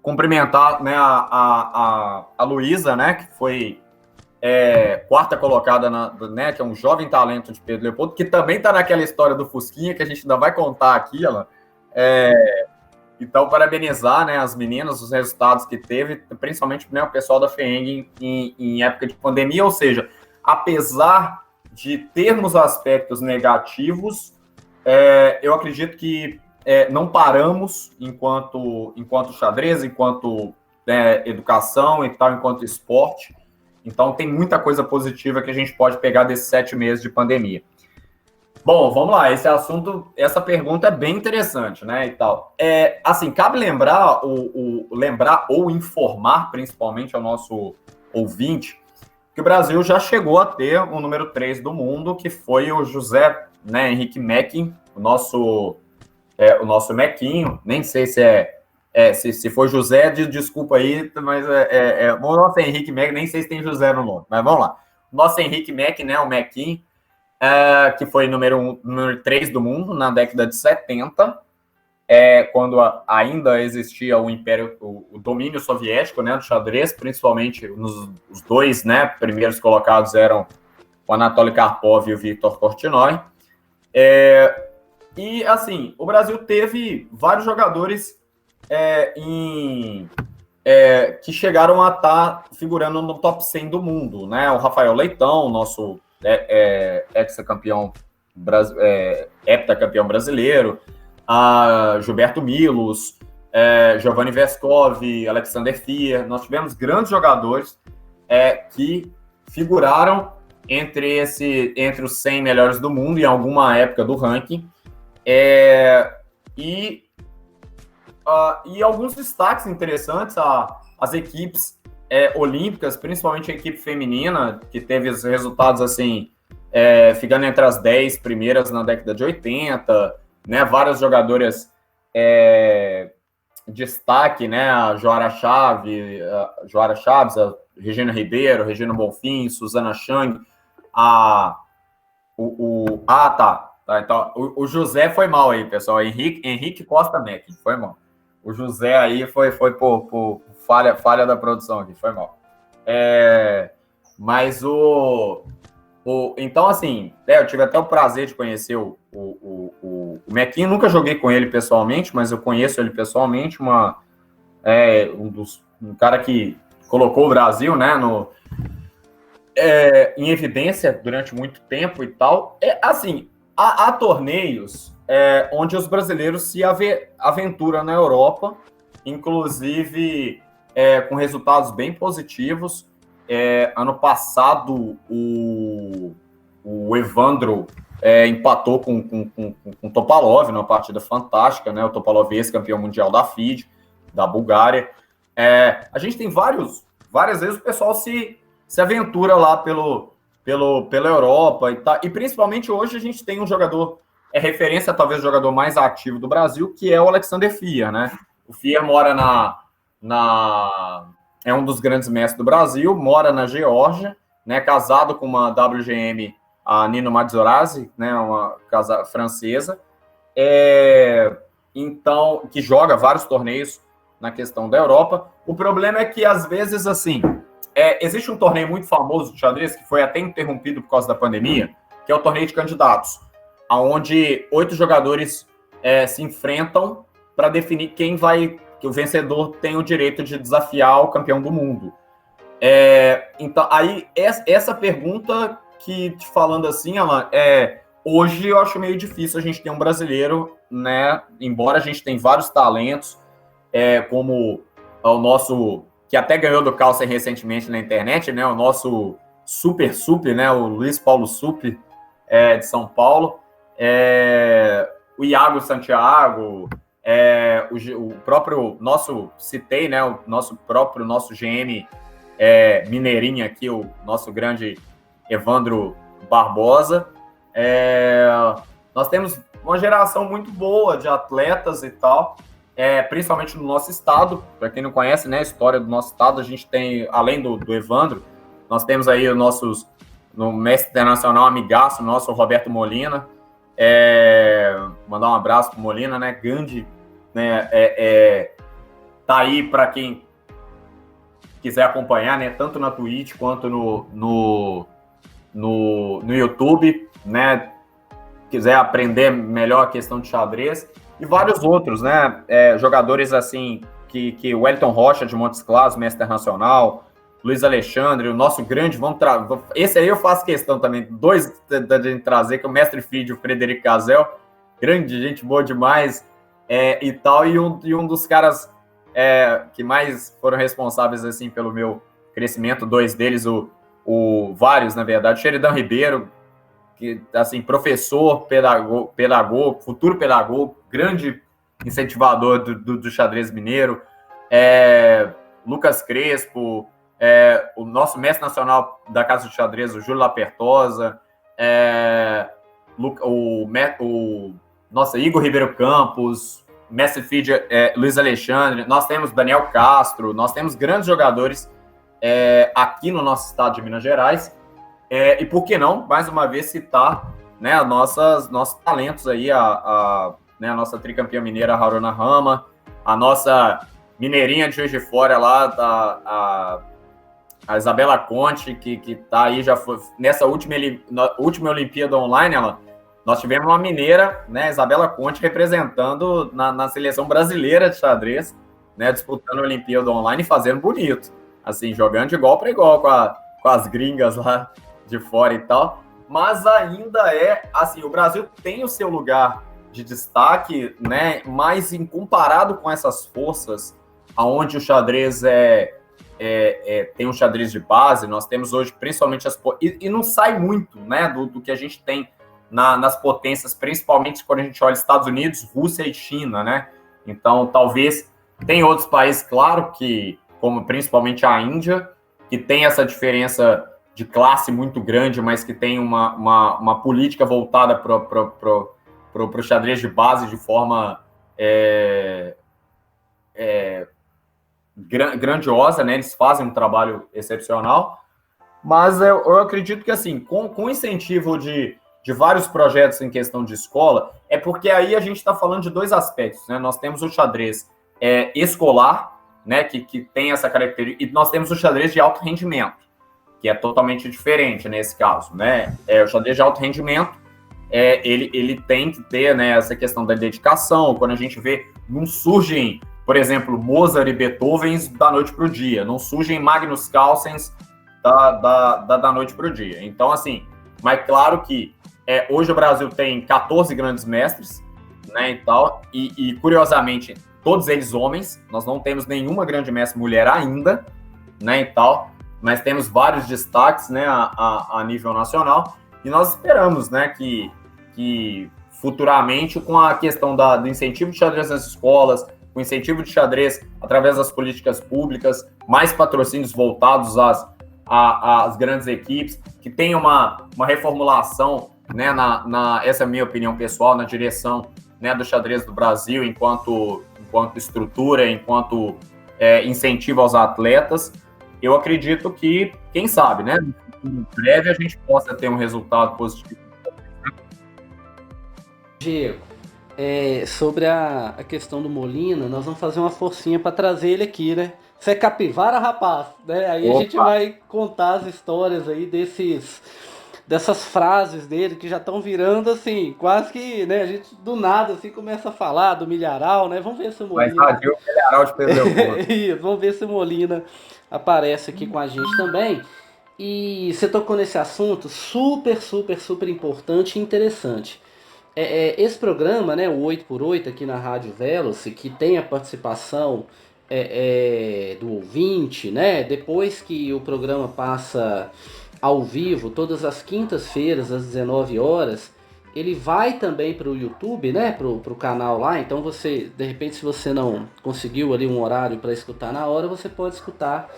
cumprimentar, né, a Luísa, né, que foi 4ª colocada, né, que é um jovem talento de Pedro Leopoldo, que também está naquela história do Fusquinha, que a gente ainda vai contar aqui, ela. Então, parabenizar, né, as meninas, os resultados que teve, principalmente, né, o pessoal da FEENG em época de pandemia, ou seja, apesar de termos aspectos negativos, eu acredito que não paramos enquanto xadrez, enquanto educação e tal, enquanto esporte. Então, tem muita coisa positiva que a gente pode pegar desses 7 meses de pandemia. Bom, vamos lá, essa pergunta é bem interessante, né, e tal. Assim, cabe lembrar ou informar, principalmente ao nosso ouvinte, que o Brasil já chegou a ter o número 3 do mundo, que foi o José, né, Henrique Mecking, o nosso Mequinho, nem sei se Se for José, desculpa aí, mas o nosso Henrique Mac, nem sei se tem José no nome, mas vamos lá. Nosso Henrique Mac, né, o Mequinho, que foi número 3 do mundo na década de 70, quando ainda existia o Império, o domínio soviético, né, do xadrez, principalmente os dois, né, primeiros colocados eram o Anatoly Karpov e o Viktor Korchnoi. E, assim, o Brasil teve vários jogadores que chegaram a estar figurando no top 100 do mundo, né? O Rafael Leitão, nosso heptacampeão brasileiro, a Gilberto Milos, Giovanni Vescov, Alexander Fier. Nós tivemos grandes jogadores que figuraram entre os 100 melhores do mundo em alguma época do ranking. E alguns destaques interessantes, as equipes olímpicas, principalmente a equipe feminina, que teve os resultados assim, ficando entre as 10 primeiras na década de 80, né, várias jogadoras destaque, né, a Joara Chaves, a Regina Ribeiro, Regina Bonfim, Suzana Chang, então, o José foi mal aí, pessoal. Henrique Costa Mac, foi mal. O José aí foi por falha da produção aqui, foi mal. Mas então, assim, eu tive até o prazer de conhecer o Mequinho. Nunca joguei com ele pessoalmente, mas eu conheço ele pessoalmente. Um cara que colocou o Brasil, né, em evidência durante muito tempo e tal. Assim, há torneios onde os brasileiros se aventuram na Europa, inclusive com resultados bem positivos. Ano passado, o Evandro empatou com o Topalov numa partida fantástica, né? O Topalov é ex-campeão mundial da FIDE, da Bulgária. A gente tem várias vezes o pessoal se aventura lá pela Europa e principalmente hoje a gente tem um jogador, referência talvez o jogador mais ativo do Brasil, que é o Alexander Fier, né? O Fier mora é um dos grandes mestres do Brasil, mora na Geórgia, né? Casado com uma WGM, a Nino Matzorazzi, né? Uma casa francesa, então, que joga vários torneios na questão da Europa. O problema é que às vezes, assim, existe um torneio muito famoso de xadrez, que foi até interrompido por causa da pandemia, que é o torneio de candidatos, onde 8 jogadores se enfrentam para definir que o vencedor tem o direito de desafiar o campeão do mundo. Então, aí, essa pergunta que, te falando assim, Alan, hoje eu acho meio difícil a gente ter um brasileiro, né, embora a gente tenha vários talentos, como o nosso, que até ganhou do Carlsen recentemente na internet, né? O nosso Super, né? O Luiz Paulo Super, de São Paulo. O Iago Santiago, o próprio nosso, citei, né? O nosso GM mineirinho aqui, o nosso grande Evandro Barbosa. Nós temos uma geração muito boa de atletas e tal, principalmente no nosso estado. Para quem não conhece, né, a história do nosso estado, a gente tem, além do Evandro, nós temos aí no mestre internacional amigaço nosso, o Roberto Molina. Mandar um abraço pro Molina, né, Gandhi, né, tá aí para quem quiser acompanhar, né, tanto na Twitch quanto no YouTube, né, quiser aprender melhor a questão de xadrez, e vários outros, né, jogadores assim, que o Wellington Rocha de Montes Claros, mestre internacional, Luiz Alexandre, o nosso grande, esse aí eu faço questão também, dois de trazer, que é o mestre Fide, o Frederico Cazel, grande, gente boa demais, e tal, e um dos caras que mais foram responsáveis, assim, pelo meu crescimento, dois deles, vários, na verdade, Sheridan Ribeiro, que, assim, professor, pedagogo, futuro pedagogo, grande incentivador do xadrez mineiro, Lucas Crespo, o nosso mestre nacional da Casa de Xadrez, o Júlio Lapertosa, Igor Ribeiro Campos, Mestre Fid, Luiz Alexandre, nós temos Daniel Castro, nós temos grandes jogadores aqui no nosso estado de Minas Gerais. E por que não, mais uma vez, citar, né, nossos talentos aí, a nossa tricampeã mineira, a Haruna Rama, a nossa mineirinha de Juiz de Fora lá, a Isabela Conte, que tá aí, já foi nessa última Olimpíada Online, nós tivemos uma mineira, né, Isabela Conte, representando na seleção brasileira de xadrez, né, disputando a Olimpíada Online e fazendo bonito, assim, jogando de igual para igual com as gringas lá de fora e tal, mas ainda assim, o Brasil tem o seu lugar de destaque, né, mas comparado com essas forças, aonde o xadrez tem um xadrez de base, nós temos hoje principalmente e não sai muito, né, do que a gente tem nas potências, principalmente quando a gente olha Estados Unidos, Rússia e China, né, então talvez tem outros países, claro, que como principalmente a Índia, que tem essa diferença de classe muito grande, mas que tem uma política voltada para o xadrez de base de forma grandiosa, né? Eles fazem um trabalho excepcional, mas eu acredito que, assim, com o incentivo de vários projetos em questão de escola, porque aí a gente está falando de dois aspectos, né? Nós temos o xadrez escolar, né? Que tem essa característica, e nós temos o xadrez de alto rendimento, que é totalmente diferente nesse caso, né? O xadrez de alto rendimento, ele tem que ter, né, essa questão da dedicação. Quando a gente vê, não surgem, por exemplo, Mozart e Beethoven da noite para o dia, não surgem Magnus Carlsens da noite para o dia. Então, assim, mas claro que hoje o Brasil tem 14 grandes mestres, né, e tal, e curiosamente, todos eles homens, nós não temos nenhuma grande mestre mulher ainda, né, e tal, mas temos vários destaques, né, a nível nacional, e nós esperamos, né, que futuramente, com a questão do incentivo de xadrez nas escolas, com incentivo de xadrez através das políticas públicas, mais patrocínios voltados às grandes equipes, que tenha uma reformulação, né, essa é a minha opinião pessoal, na direção, né, do xadrez do Brasil, enquanto estrutura, enquanto incentivo aos atletas. Eu acredito que, quem sabe, né, em breve a gente possa ter um resultado positivo. Diego, sobre a questão do Molina, nós vamos fazer uma forcinha para trazer ele aqui, né? Você é capivara, rapaz, né? Aí Opa. A gente vai contar as histórias aí dessas frases dele que já estão virando assim, quase que, né, a gente do nada assim começa a falar do milharal, né? Vamos ver se o Molina... Mas o milharal de Pedro Leopoldo. Isso, vamos ver se o Molina aparece aqui com a gente também. E você tocou nesse assunto super, super, super importante e interessante. Esse programa, né, o 8x8 aqui na Rádio Veloce, que tem a participação do ouvinte, né, depois que o programa passa ao vivo, todas as quintas-feiras, às 19 horas, ele vai também para o YouTube, né, pro canal lá. Então você, de repente, se você não conseguiu ali um horário para escutar na hora, você pode escutar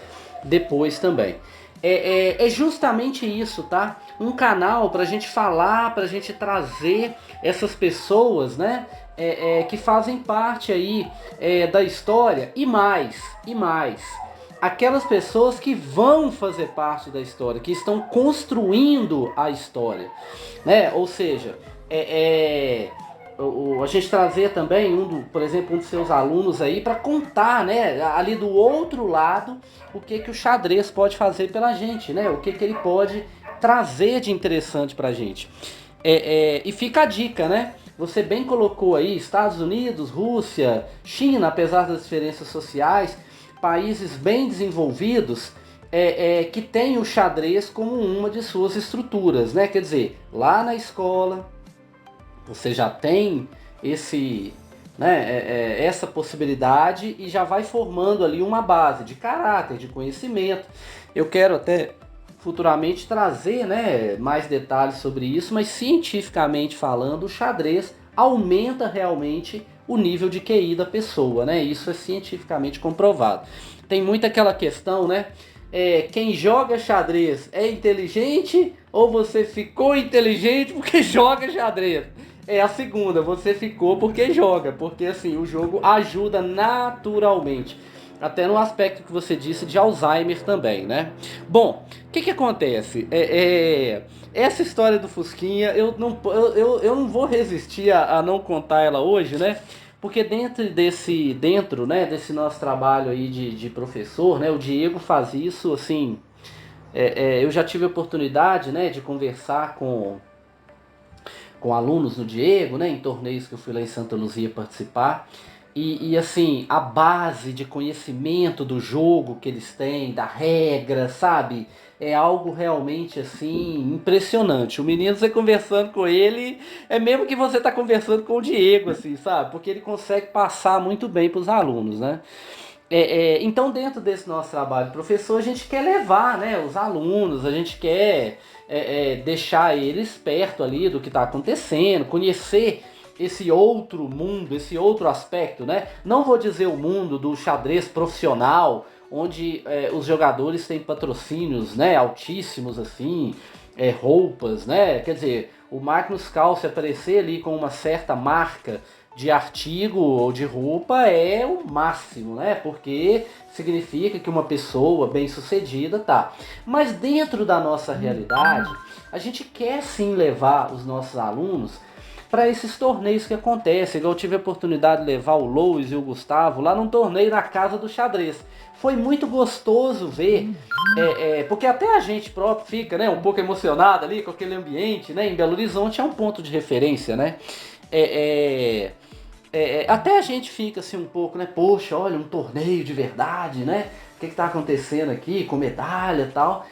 depois também. É justamente isso, tá? Um canal para a gente falar, para a gente trazer essas pessoas, né, que fazem parte aí da história e mais, aquelas pessoas que vão fazer parte da história, que estão construindo a história, né? Ou seja, a gente trazer também por exemplo, um dos seus alunos aí para contar, né, ali do outro lado, o que o xadrez pode fazer pela gente, né? O que ele pode trazer de interessante pra gente. E fica a dica, né? Você bem colocou aí Estados Unidos, Rússia, China, apesar das diferenças sociais, países bem desenvolvidos, que tem o xadrez como uma de suas estruturas, né? Quer dizer, lá na escola você já tem essa possibilidade e já vai formando ali uma base de caráter, de conhecimento. Eu quero até futuramente trazer, né, mais detalhes sobre isso, mas cientificamente falando, o xadrez aumenta realmente o nível de QI da pessoa, né? Isso é cientificamente comprovado. Tem muito aquela questão, né? Quem joga xadrez é inteligente ou você ficou inteligente porque joga xadrez? É a segunda, você ficou porque joga, porque assim, o jogo ajuda naturalmente. Até no aspecto que você disse de Alzheimer também, né? Bom, o que acontece? Essa história do Fusquinha, eu não vou resistir a não contar ela hoje, né? Porque dentro, né, desse nosso trabalho aí de professor, né, o Diego faz isso, assim, eu já tive a oportunidade, né, de conversar com alunos no Diego, né, em torneios que eu fui lá em Santa Luzia participar. E assim, a base de conhecimento do jogo que eles têm, da regra, sabe? É algo realmente assim impressionante. O menino, você conversando com ele, é mesmo que você tá conversando com o Diego, assim, sabe? Porque ele consegue passar muito bem para os alunos, né? Então, dentro desse nosso trabalho de professor, a gente quer levar, né, os alunos, a gente quer deixar eles perto ali do que está acontecendo, conhecer esse outro mundo, esse outro aspecto, né? Não vou dizer o mundo do xadrez profissional, onde os jogadores têm patrocínios, né, altíssimos, assim, roupas, né? Quer dizer, o Magnus Carlsen aparecer ali com uma certa marca de artigo ou de roupa é o máximo, né? Porque significa que uma pessoa bem-sucedida tá. Mas dentro da nossa realidade, a gente quer sim levar os nossos alunos para esses torneios que acontecem. Eu tive a oportunidade de levar o Lois e o Gustavo lá num torneio na Casa do Xadrez. Foi muito gostoso ver, porque até a gente próprio fica, né, um pouco emocionado ali com aquele ambiente, né? Em Belo Horizonte é um ponto de referência, né? Até a gente fica assim um pouco, né? Poxa, olha, um torneio de verdade, né? O que está acontecendo aqui com medalha e tal.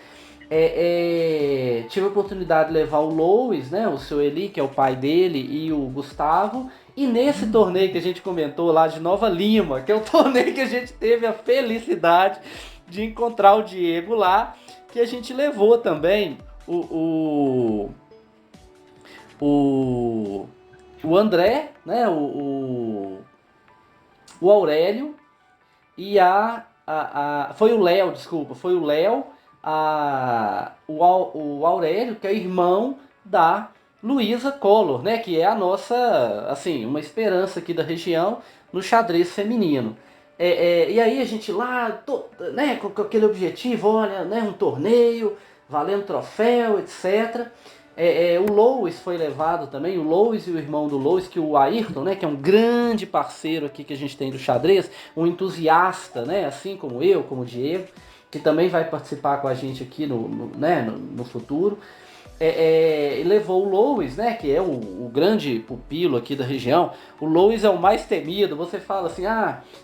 Tive a oportunidade de levar o Lois, né? O seu Eli, que é o pai dele, e o Gustavo. E nesse torneio que a gente comentou lá de Nova Lima, que é o torneio que a gente teve a felicidade de encontrar o Diego lá, que a gente levou também o André, né, o Aurélio e foi o Léo, desculpa, foi o Léo, o Aurélio, que é o irmão da Luísa Collor, né, que é a nossa, assim, uma esperança aqui da região no xadrez feminino. E aí a gente lá, né, com aquele objetivo, olha, né, um torneio, valendo troféu, etc. O Lois foi levado também, o Lois e o irmão do Lois, que o Ayrton, né, que é um grande parceiro aqui que a gente tem do xadrez, um entusiasta, né, assim como eu, como o Diego, que também vai participar com a gente aqui no futuro. Levou o Lois, né, que é o grande pupilo aqui da região. O Lois é o mais temido. Você fala assim,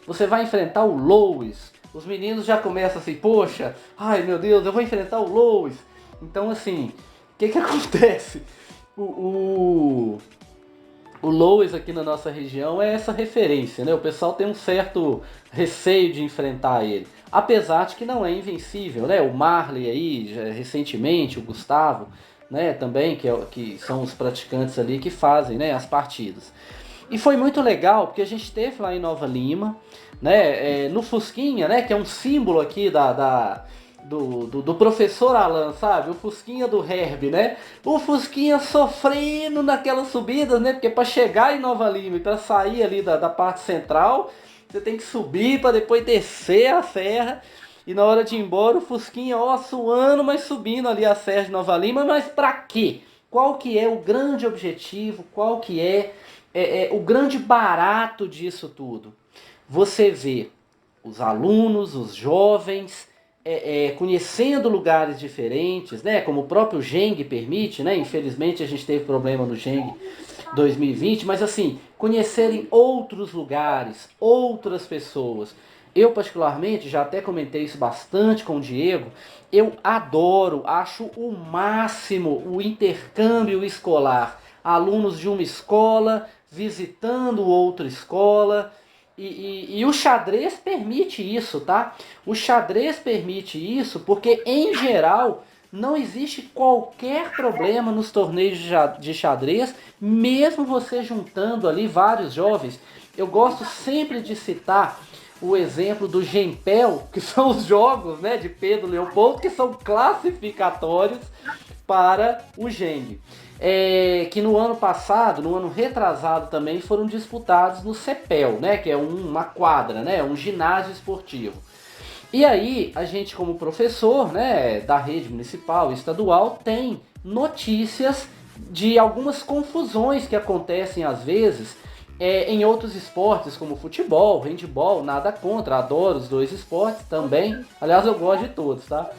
você vai enfrentar o Lois. Os meninos já começam assim, poxa, ai meu Deus, eu vou enfrentar o Lois. Então assim, o que acontece? O Lois aqui na nossa região é essa referência, né? O pessoal tem um certo receio de enfrentar ele. Apesar de que não é invencível, né? O Marley aí, recentemente, o Gustavo, né? Também, que são os praticantes ali que fazem, né, as partidas. E foi muito legal, porque a gente esteve lá em Nova Lima, né? No Fusquinha, né? Que é um símbolo aqui do professor Alan, sabe? O Fusquinha do Herb, né? O Fusquinha sofrendo naquelas subidas, né? Porque para chegar em Nova Lima e para sair ali da parte central, você tem que subir para depois descer a serra. E na hora de ir embora, o Fusquinha, ó, suando, mas subindo ali a serra de Nova Lima. Mas para quê? Qual que é o grande objetivo? Qual que é o grande barato disso tudo? Você vê os alunos, os jovens, conhecendo lugares diferentes, né? Como o próprio Geng permite, né? Infelizmente a gente teve problema no Geng 2020, mas assim, conhecerem outros lugares, outras pessoas. Eu particularmente, já até comentei isso bastante com o Diego, eu adoro, acho o máximo o intercâmbio escolar. Alunos de uma escola visitando outra escola. E o xadrez permite isso, tá? O xadrez permite isso porque, em geral, não existe qualquer problema nos torneios de xadrez, mesmo você juntando ali vários jovens. Eu gosto sempre de citar o exemplo do Gempel, que são os jogos, né, de Pedro Leopoldo, que são classificatórios para o Geng. que no ano passado, no ano retrasado também, foram disputados no CEPEL, né, que é uma quadra, né, um ginásio esportivo. E aí, a gente como professor, né, da rede municipal e estadual, tem notícias de algumas confusões que acontecem às vezes em outros esportes, como futebol, handebol, nada contra, adoro os dois esportes também, aliás eu gosto de todos, tá?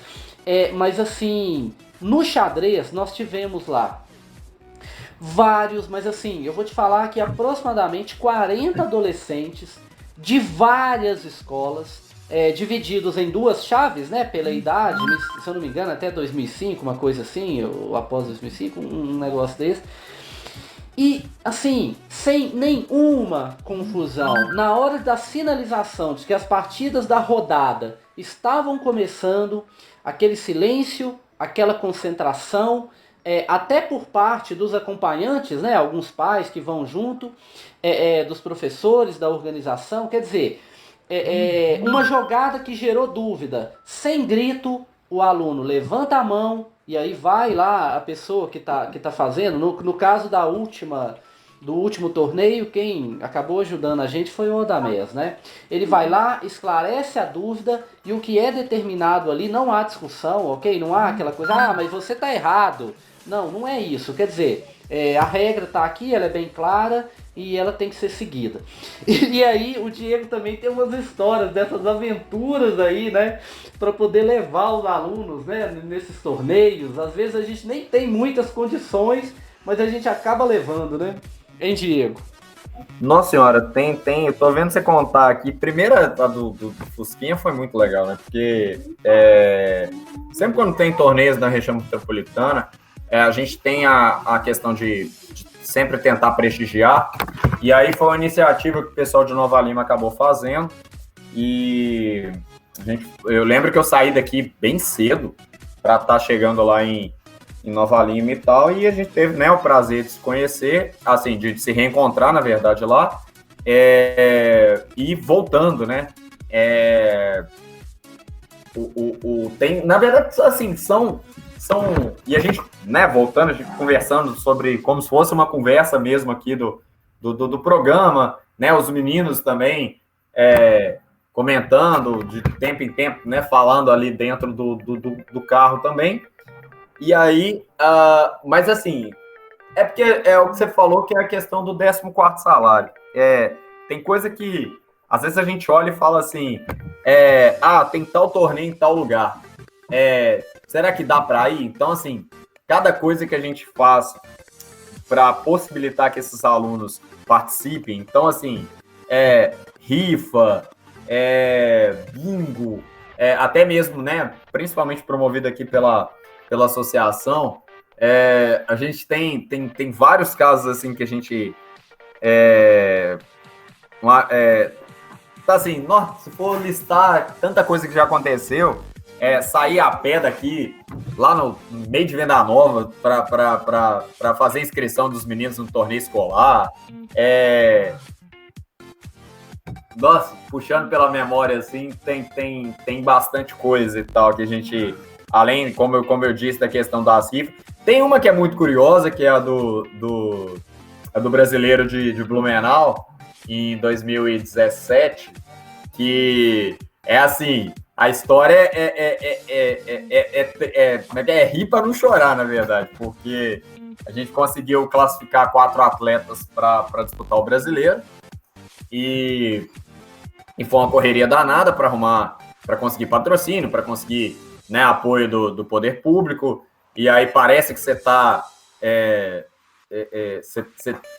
Mas assim, no xadrez nós tivemos lá vários, mas assim, eu vou te falar que aproximadamente 40 adolescentes de várias escolas, divididos em duas chaves, né, pela idade, se eu não me engano, até 2005, uma coisa assim, ou após 2005, um negócio desse. E, assim, sem nenhuma confusão, na hora da sinalização de que as partidas da rodada estavam começando, aquele silêncio, aquela concentração, até por parte dos acompanhantes, né, alguns pais que vão junto, dos professores, da organização, quer dizer, uma jogada que gerou dúvida, sem grito, o aluno levanta a mão e aí vai lá a pessoa que tá fazendo. No caso do último torneio, quem acabou ajudando a gente foi o Odamés, né? Ele vai lá, esclarece a dúvida e o que é determinado ali, não há discussão, ok? Não há aquela coisa, mas você tá errado. Não, não é isso. Quer dizer, a regra tá aqui, ela é bem clara e ela tem que ser seguida. E aí o Diego também tem umas histórias dessas aventuras aí, né, para poder levar os alunos, né, nesses torneios. Às vezes a gente nem tem muitas condições, mas a gente acaba levando, né? Hein, Diego? Nossa senhora, tem, eu tô vendo você contar aqui. Primeira, a do Fusquinha foi muito legal, né? Porque sempre quando tem torneios na região metropolitana, a gente tem a questão de sempre tentar prestigiar, e aí foi uma iniciativa que o pessoal de Nova Lima acabou fazendo, e eu lembro que eu saí daqui bem cedo para estar chegando lá em Nova Lima e tal, e a gente teve, né, o prazer de se conhecer, assim, de se reencontrar, na verdade, lá, e voltando, né, tem, na verdade, assim, e a gente, né, voltando, a gente conversando sobre como se fosse uma conversa mesmo aqui do programa, né, os meninos também comentando de tempo em tempo, né, falando ali dentro do carro também. E aí, mas assim, porque é o que você falou, que é a questão do 14º salário. Tem coisa que, às vezes a gente olha e fala assim, tem tal torneio em tal lugar. Será que dá para ir? Então, assim, cada coisa que a gente faz para possibilitar que esses alunos participem, então, assim, rifa, bingo, até mesmo, né, principalmente promovido aqui pela associação, a gente tem vários casos, assim, que a gente tá assim, se for listar tanta coisa que já aconteceu, sair a pé daqui, lá no meio de Venda Nova, para fazer inscrição dos meninos no torneio escolar. Nossa, puxando pela memória, assim, tem bastante coisa e tal, que a gente, além, como eu disse, da questão das rifas, tem uma que é muito curiosa, que é a do brasileiro de Blumenau, em 2017, que é assim... A história é rir para não chorar, na verdade, porque a gente conseguiu classificar 4 atletas para disputar o brasileiro e foi uma correria danada para conseguir patrocínio, para conseguir, né, apoio do poder público, e aí parece que você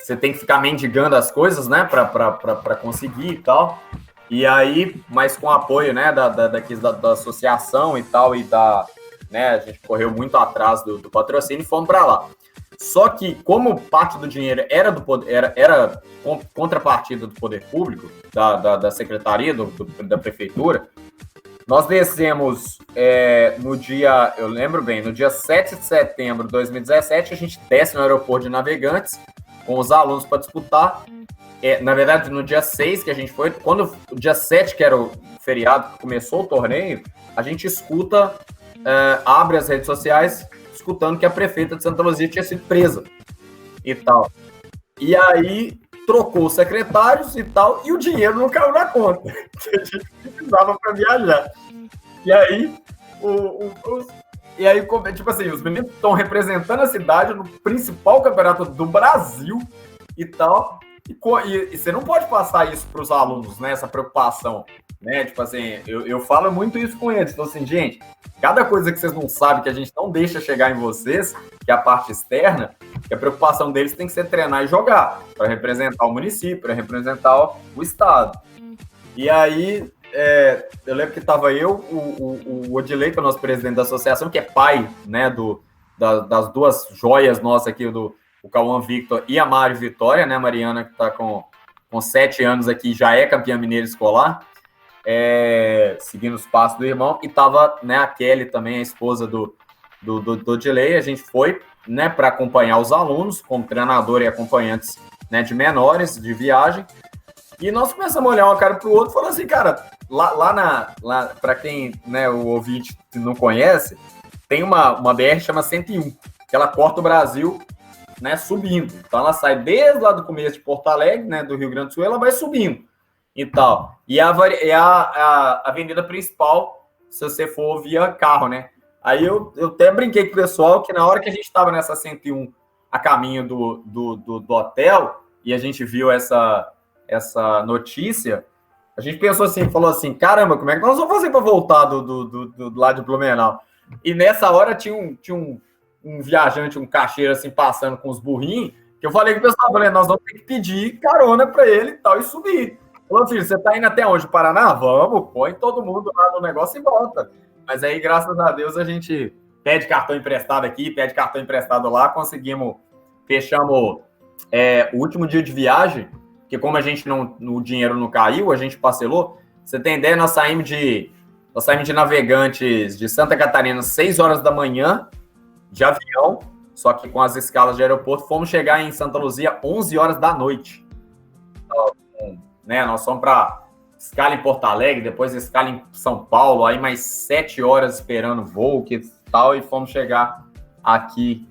você tem que ficar mendigando as coisas, né, para conseguir e tal. E aí, mas com apoio, né, da associação e tal, né, a gente correu muito atrás do patrocínio e fomos para lá. Só que, como parte do dinheiro era contrapartida do poder público, da secretaria, da prefeitura, nós descemos no dia, eu lembro bem, no dia 7 de setembro de 2017, a gente desce no aeroporto de Navegantes com os alunos para disputar. Na verdade, no dia 6 que a gente foi, quando o dia 7, que era o feriado que começou o torneio, a gente escuta, abre as redes sociais escutando que a prefeita de Santa Luzia tinha sido presa e tal. E aí trocou os secretários e tal, e o dinheiro não caiu na conta. A gente precisava para viajar. E aí, tipo assim, os meninos estão representando a cidade no principal campeonato do Brasil e tal. E você não pode passar isso para os alunos, né? Essa preocupação, né? Tipo assim, eu falo muito isso com eles. Então, assim, gente, cada coisa que vocês não sabem, que a gente não deixa chegar em vocês, que é a parte externa, que a preocupação deles tem que ser treinar e jogar, para representar o município, para representar o estado. E aí, eu lembro que estava o Odilei, que é o nosso presidente da associação, que é pai, né, das duas joias nossas aqui, o Cauã Victor e a Mari Vitória, né, Mariana, que está com 7 anos aqui, já é campeã mineira escolar, seguindo os passos do irmão, e estava, né, a Kelly também, a esposa do Odilei. A gente foi, né, para acompanhar os alunos, como treinador e acompanhantes, né, de menores, de viagem, e nós começamos a olhar uma cara para o outro e falando assim, cara, lá para quem, né, o ouvinte não conhece, tem uma BR que chama 101, que ela corta o Brasil, né, subindo. Então ela sai desde lá do começo de Porto Alegre, né, do Rio Grande do Sul, ela vai subindo e tal. E a avenida principal, se você for via carro, né? Aí eu até brinquei com o pessoal que na hora que a gente estava nessa 101 a caminho do hotel e a gente viu essa notícia, a gente pensou assim, falou assim, caramba, como é que nós vamos fazer para voltar do lado de Blumenau? E nessa hora tinha um viajante, um caixeiro assim, passando com os burrinhos, que eu falei com o pessoal, nós vamos ter que pedir carona para ele e tal, e subir. Falou, filho, você tá indo até onde? Paraná? Vamos, põe todo mundo lá no negócio e volta. Mas aí, graças a Deus, a gente pede cartão emprestado aqui, pede cartão emprestado lá, fechamos o último dia de viagem, que como o dinheiro não caiu, a gente parcelou. Você tem ideia, nós saímos de Navegantes de Santa Catarina 6 horas da manhã, de avião, só que com as escalas de aeroporto, fomos chegar em Santa Luzia 11 horas da noite. Então, né, nós fomos para escala em Porto Alegre, depois escala em São Paulo, aí mais 7 horas esperando voo, que tal, e fomos chegar aqui.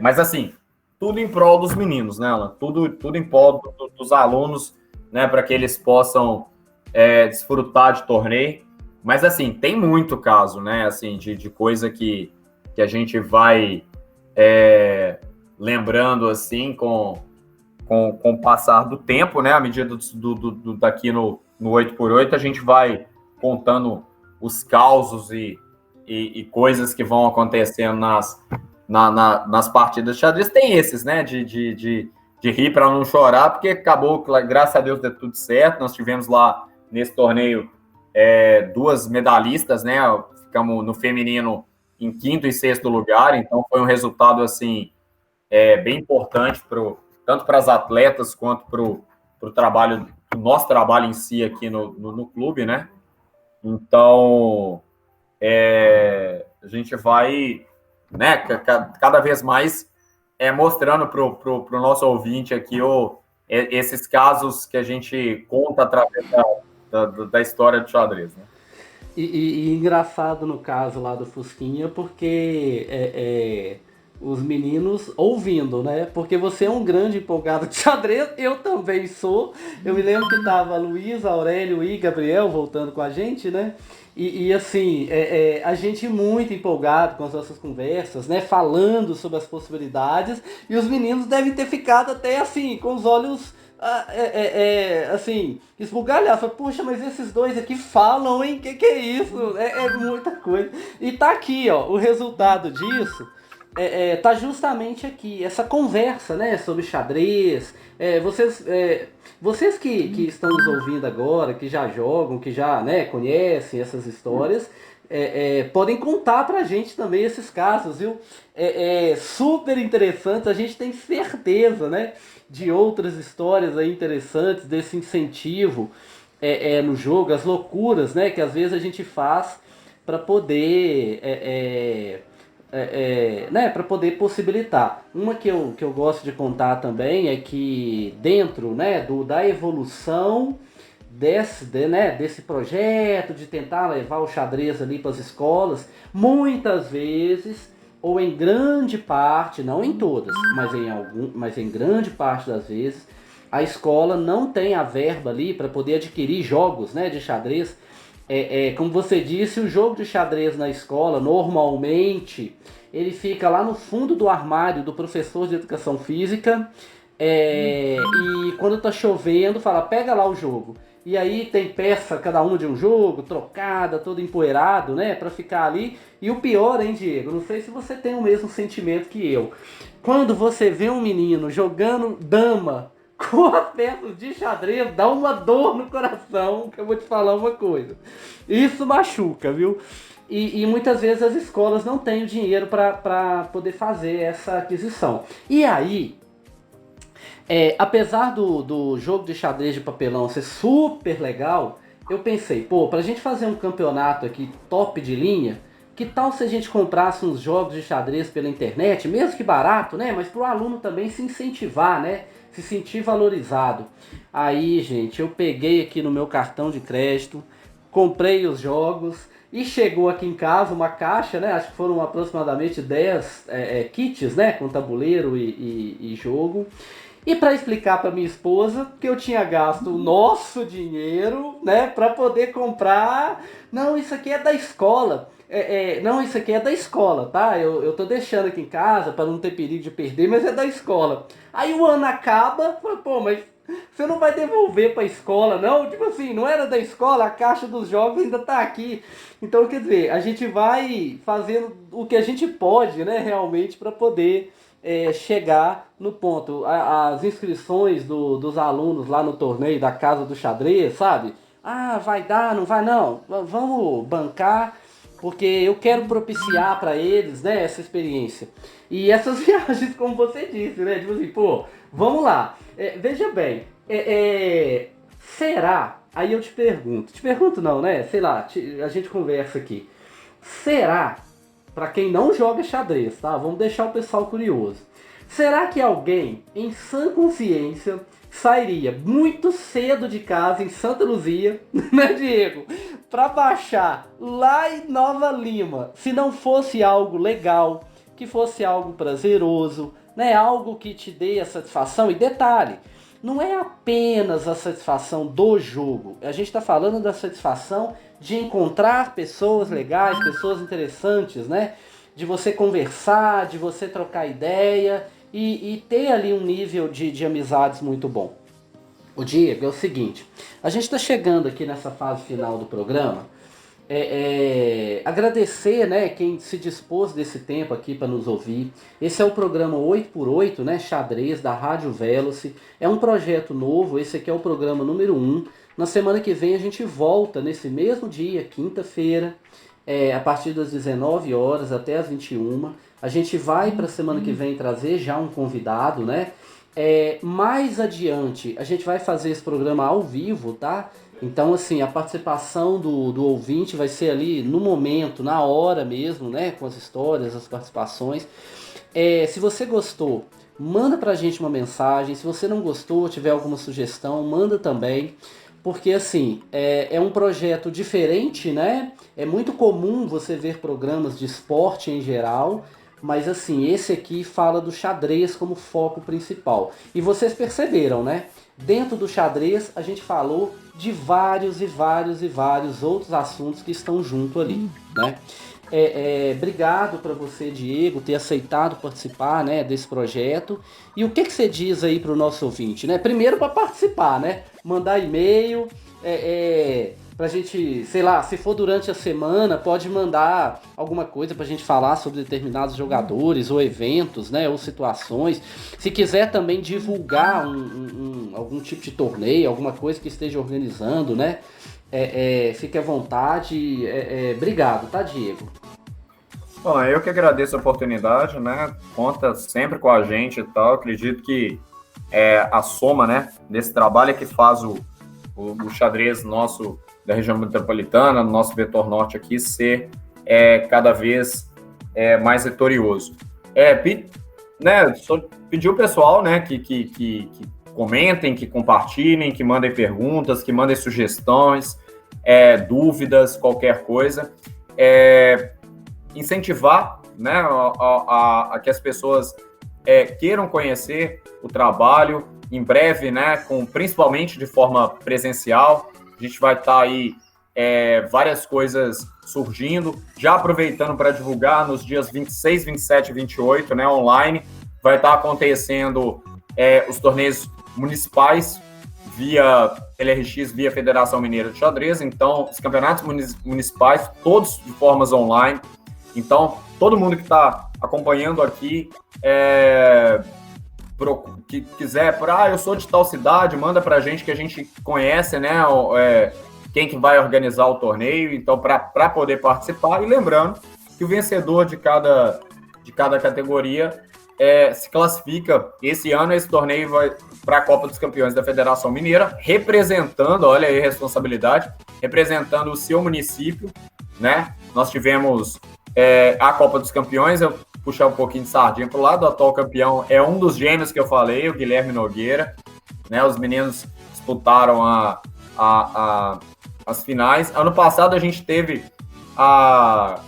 Mas assim, tudo em prol dos meninos, né, Alan? Tudo em prol dos alunos, né, para que eles possam desfrutar de torneio. Mas assim, tem muito caso, né, assim, de coisa que a gente vai lembrando assim com o passar do tempo, né? À medida daqui no 8x8, a gente vai contando os causos e coisas que vão acontecendo nas partidas de xadrez. Tem esses, né? De rir para não chorar, porque acabou, graças a Deus, deu tudo certo. Nós tivemos lá nesse torneio 2 medalhistas, né? Ficamos no feminino em 5º e 6º lugar, então foi um resultado assim bem importante tanto para as atletas quanto para o trabalho, o nosso trabalho em si aqui no clube, né? Então a gente vai, né, cada vez mais mostrando para o nosso ouvinte aqui esses casos que a gente conta através da história do xadrez, né? E engraçado no caso lá do Fusquinha, porque os meninos ouvindo, né? Porque você é um grande empolgado de xadrez, eu também sou. Eu me lembro que tava Luiz, Aurélio e Gabriel voltando com a gente, né? E assim, a gente muito empolgado com as nossas conversas, né? Falando sobre as possibilidades, e os meninos devem ter ficado até assim, com os olhos assim, esbugalhar, fala, puxa, mas esses dois aqui falam, hein? Que é isso? É muita coisa. E tá aqui, ó, o resultado disso tá justamente aqui, essa conversa, né, sobre xadrez. Vocês que estão nos ouvindo agora, que já jogam, que já, né, conhecem essas histórias, podem contar pra gente também esses casos, viu? Super interessante, a gente tem certeza, né, de outras histórias aí interessantes, desse incentivo no jogo, as loucuras, né, que às vezes a gente faz para poder né, para poder possibilitar. Uma que eu gosto de contar também é que dentro, né, da evolução desse projeto de tentar levar o xadrez ali para as escolas, muitas vezes ou em grande parte, não em todas, mas em grande parte das vezes, a escola não tem a verba ali para poder adquirir jogos, né, de xadrez. Como você disse, o jogo de xadrez na escola, normalmente, ele fica lá no fundo do armário do professor de educação física, e quando tá chovendo, fala, pega lá o jogo. E aí tem peça, cada um de um jogo, trocada, todo empoeirado, né, pra ficar ali. E o pior, hein, Diego, não sei se você tem o mesmo sentimento que eu. Quando você vê um menino jogando dama com as peças de xadrez, dá uma dor no coração, que eu vou te falar uma coisa. Isso machuca, viu? E muitas vezes as escolas não têm o dinheiro para poder fazer essa aquisição. E aí, apesar do jogo de xadrez de papelão ser super legal, eu pensei, pra gente fazer um campeonato aqui top de linha, que tal se a gente comprasse uns jogos de xadrez pela internet, mesmo que barato, né? Mas para o aluno também se incentivar, né? Se sentir valorizado. Aí, gente, eu peguei aqui no meu cartão de crédito, comprei os jogos e chegou aqui em casa uma caixa, né? Acho que foram aproximadamente 10 kits, né? Com tabuleiro e jogo. E para explicar para minha esposa que eu tinha gasto o nosso dinheiro, né? Para poder comprar. Não, isso aqui é da escola. Não, isso aqui é da escola, tá? Eu tô deixando aqui em casa para não ter perigo de perder, mas é da escola. Aí o ano acaba, fala, mas você não vai devolver para a escola, não? Tipo assim, não era da escola, a caixa dos jogos ainda tá aqui. Então, quer dizer, a gente vai fazendo o que a gente pode, né, realmente, para poder chegar no ponto. As inscrições dos alunos lá no torneio da Casa do Xadrez, sabe? Ah, vai dar, não vai não? Vamos bancar, porque eu quero propiciar para eles, né, essa experiência. E essas viagens, como você disse, né, tipo assim, vamos lá. Veja bem, será, aí eu te pergunto não, né, sei lá, a gente conversa aqui. Será, para quem não joga xadrez, tá, vamos deixar o pessoal curioso. Será que alguém, em sã consciência, sairia muito cedo de casa em Santa Luzia, né, Diego? Para baixar lá em Nova Lima, se não fosse algo legal, que fosse algo prazeroso, né? Algo que te dê a satisfação. E detalhe, não é apenas a satisfação do jogo. A gente está falando da satisfação de encontrar pessoas legais, pessoas interessantes, né? De você conversar, de você trocar ideia e ter ali um nível de amizades muito bom. O Diego, é o seguinte, a gente está chegando aqui nessa fase final do programa, agradecer, né, quem se dispôs desse tempo aqui para nos ouvir. Esse é o programa 8x8, né, Xadrez, da Rádio Veloce. É um projeto novo, esse aqui é o programa número 1. Na semana que vem a gente volta nesse mesmo dia, quinta-feira, a partir das 19 horas até as 21. A gente vai para a semana que vem trazer já um convidado, né? Mais adiante a gente vai fazer esse programa ao vivo, tá? Então, assim, a participação do ouvinte vai ser ali no momento, na hora mesmo, né? Com as histórias, as participações. Se você gostou, manda pra gente uma mensagem. Se você não gostou, tiver alguma sugestão, manda também. Porque, assim, é um projeto diferente, né? É muito comum você ver programas de esporte em geral, mas, assim, esse aqui fala do xadrez como foco principal. E vocês perceberam, né? Dentro do xadrez, a gente falou de vários e vários e vários outros assuntos que estão junto ali, né? Obrigado para você, Diego, ter aceitado participar, né, desse projeto. E o que você diz aí para o nosso ouvinte, né? Primeiro para participar, né? Mandar e-mail, pra gente, sei lá, se for durante a semana, pode mandar alguma coisa pra gente falar sobre determinados jogadores ou eventos, né, ou situações. Se quiser também divulgar algum tipo de torneio, alguma coisa que esteja organizando, né, fique à vontade. Obrigado, tá, Diego? Bom, eu que agradeço a oportunidade, né, conta sempre com a gente e tal. Acredito que a soma, né, desse trabalho é que faz o xadrez nosso da região metropolitana, no nosso vetor norte aqui, ser cada vez mais vitorioso. Só pedir o pessoal, né, que comentem, que compartilhem, que mandem perguntas, que mandem sugestões, dúvidas, qualquer coisa. Incentivar né, a que as pessoas queiram conhecer o trabalho em breve, né, principalmente de forma presencial. A gente vai estar aí várias coisas surgindo, já aproveitando para divulgar nos dias 26, 27 e 28, né, online, vai estar acontecendo os torneios municipais via LRX, via Federação Mineira de Xadrez. Então, os campeonatos municipais, todos de formas online. Então, todo mundo que está acompanhando aqui, que quiser, eu sou de tal cidade, manda para a gente, que a gente conhece, né, quem que vai organizar o torneio, então, para poder participar. E lembrando que o vencedor de cada categoria se classifica. Esse ano, esse torneio vai para a Copa dos Campeões da Federação Mineira, representando, olha aí a responsabilidade, representando o seu município, né? Nós tivemos a Copa dos Campeões, eu puxar um pouquinho de sardinha para o lado, o atual campeão é um dos gêmeos que eu falei, o Guilherme Nogueira, né? Os meninos disputaram as finais. Ano passado a gente teve a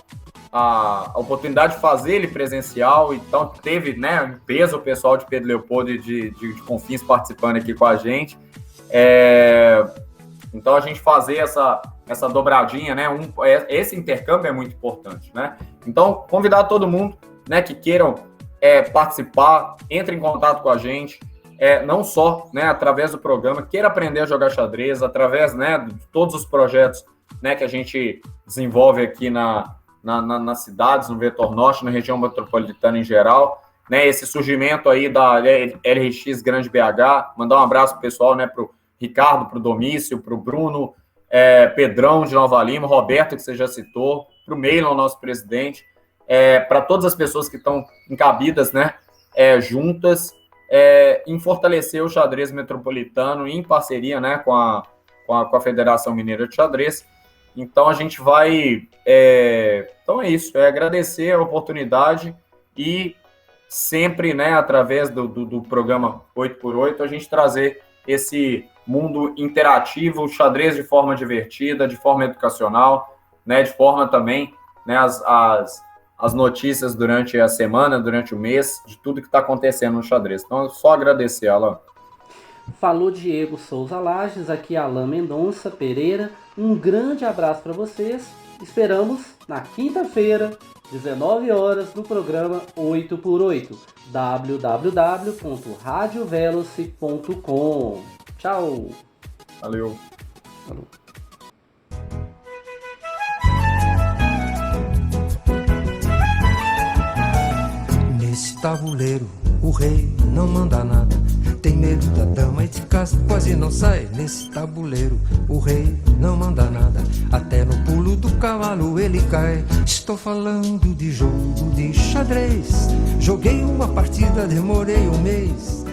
oportunidade de fazer ele presencial, então teve, né, um peso o pessoal de Pedro Leopoldo e de Confins participando aqui com a gente. Então a gente fazer essa dobradinha, né, esse intercâmbio é muito importante, né? Então convidar todo mundo, né, que queiram participar, entre em contato com a gente, não só, né, através do programa, queira aprender a jogar xadrez, através, né, de todos os projetos, né, que a gente desenvolve aqui nas cidades, no Vetor Norte, na região metropolitana em geral, né, esse surgimento aí da LRX Grande BH, mandar um abraço pro pessoal, né, pro Ricardo, pro Domício, pro Bruno, Pedrão de Nova Lima, Roberto, que você já citou, pro Meilon, nosso presidente, para todas as pessoas que estão encabidas, né, juntas, em fortalecer o xadrez metropolitano, em parceria, né, com a Federação Mineira de Xadrez. Então a gente vai... Então é isso, agradecer a oportunidade e sempre, né, através do programa 8x8, a gente trazer esse mundo interativo, o xadrez de forma divertida, de forma educacional, né, de forma também, né, as notícias durante a semana, durante o mês, de tudo que está acontecendo no xadrez. Então, é só agradecer, Alan. Falou Diego Souza Lages, aqui Alan Mendonça Pereira. Um grande abraço para vocês. Esperamos na quinta-feira, 19 horas, no programa 8x8, www.radioveloci.com. Tchau! Valeu! Falou. Nesse tabuleiro, o rei não manda nada. Tem medo da dama e de casa quase não sai. Nesse tabuleiro, o rei não manda nada. Até no pulo do cavalo ele cai. Estou falando de jogo de xadrez. Joguei uma partida, demorei um mês.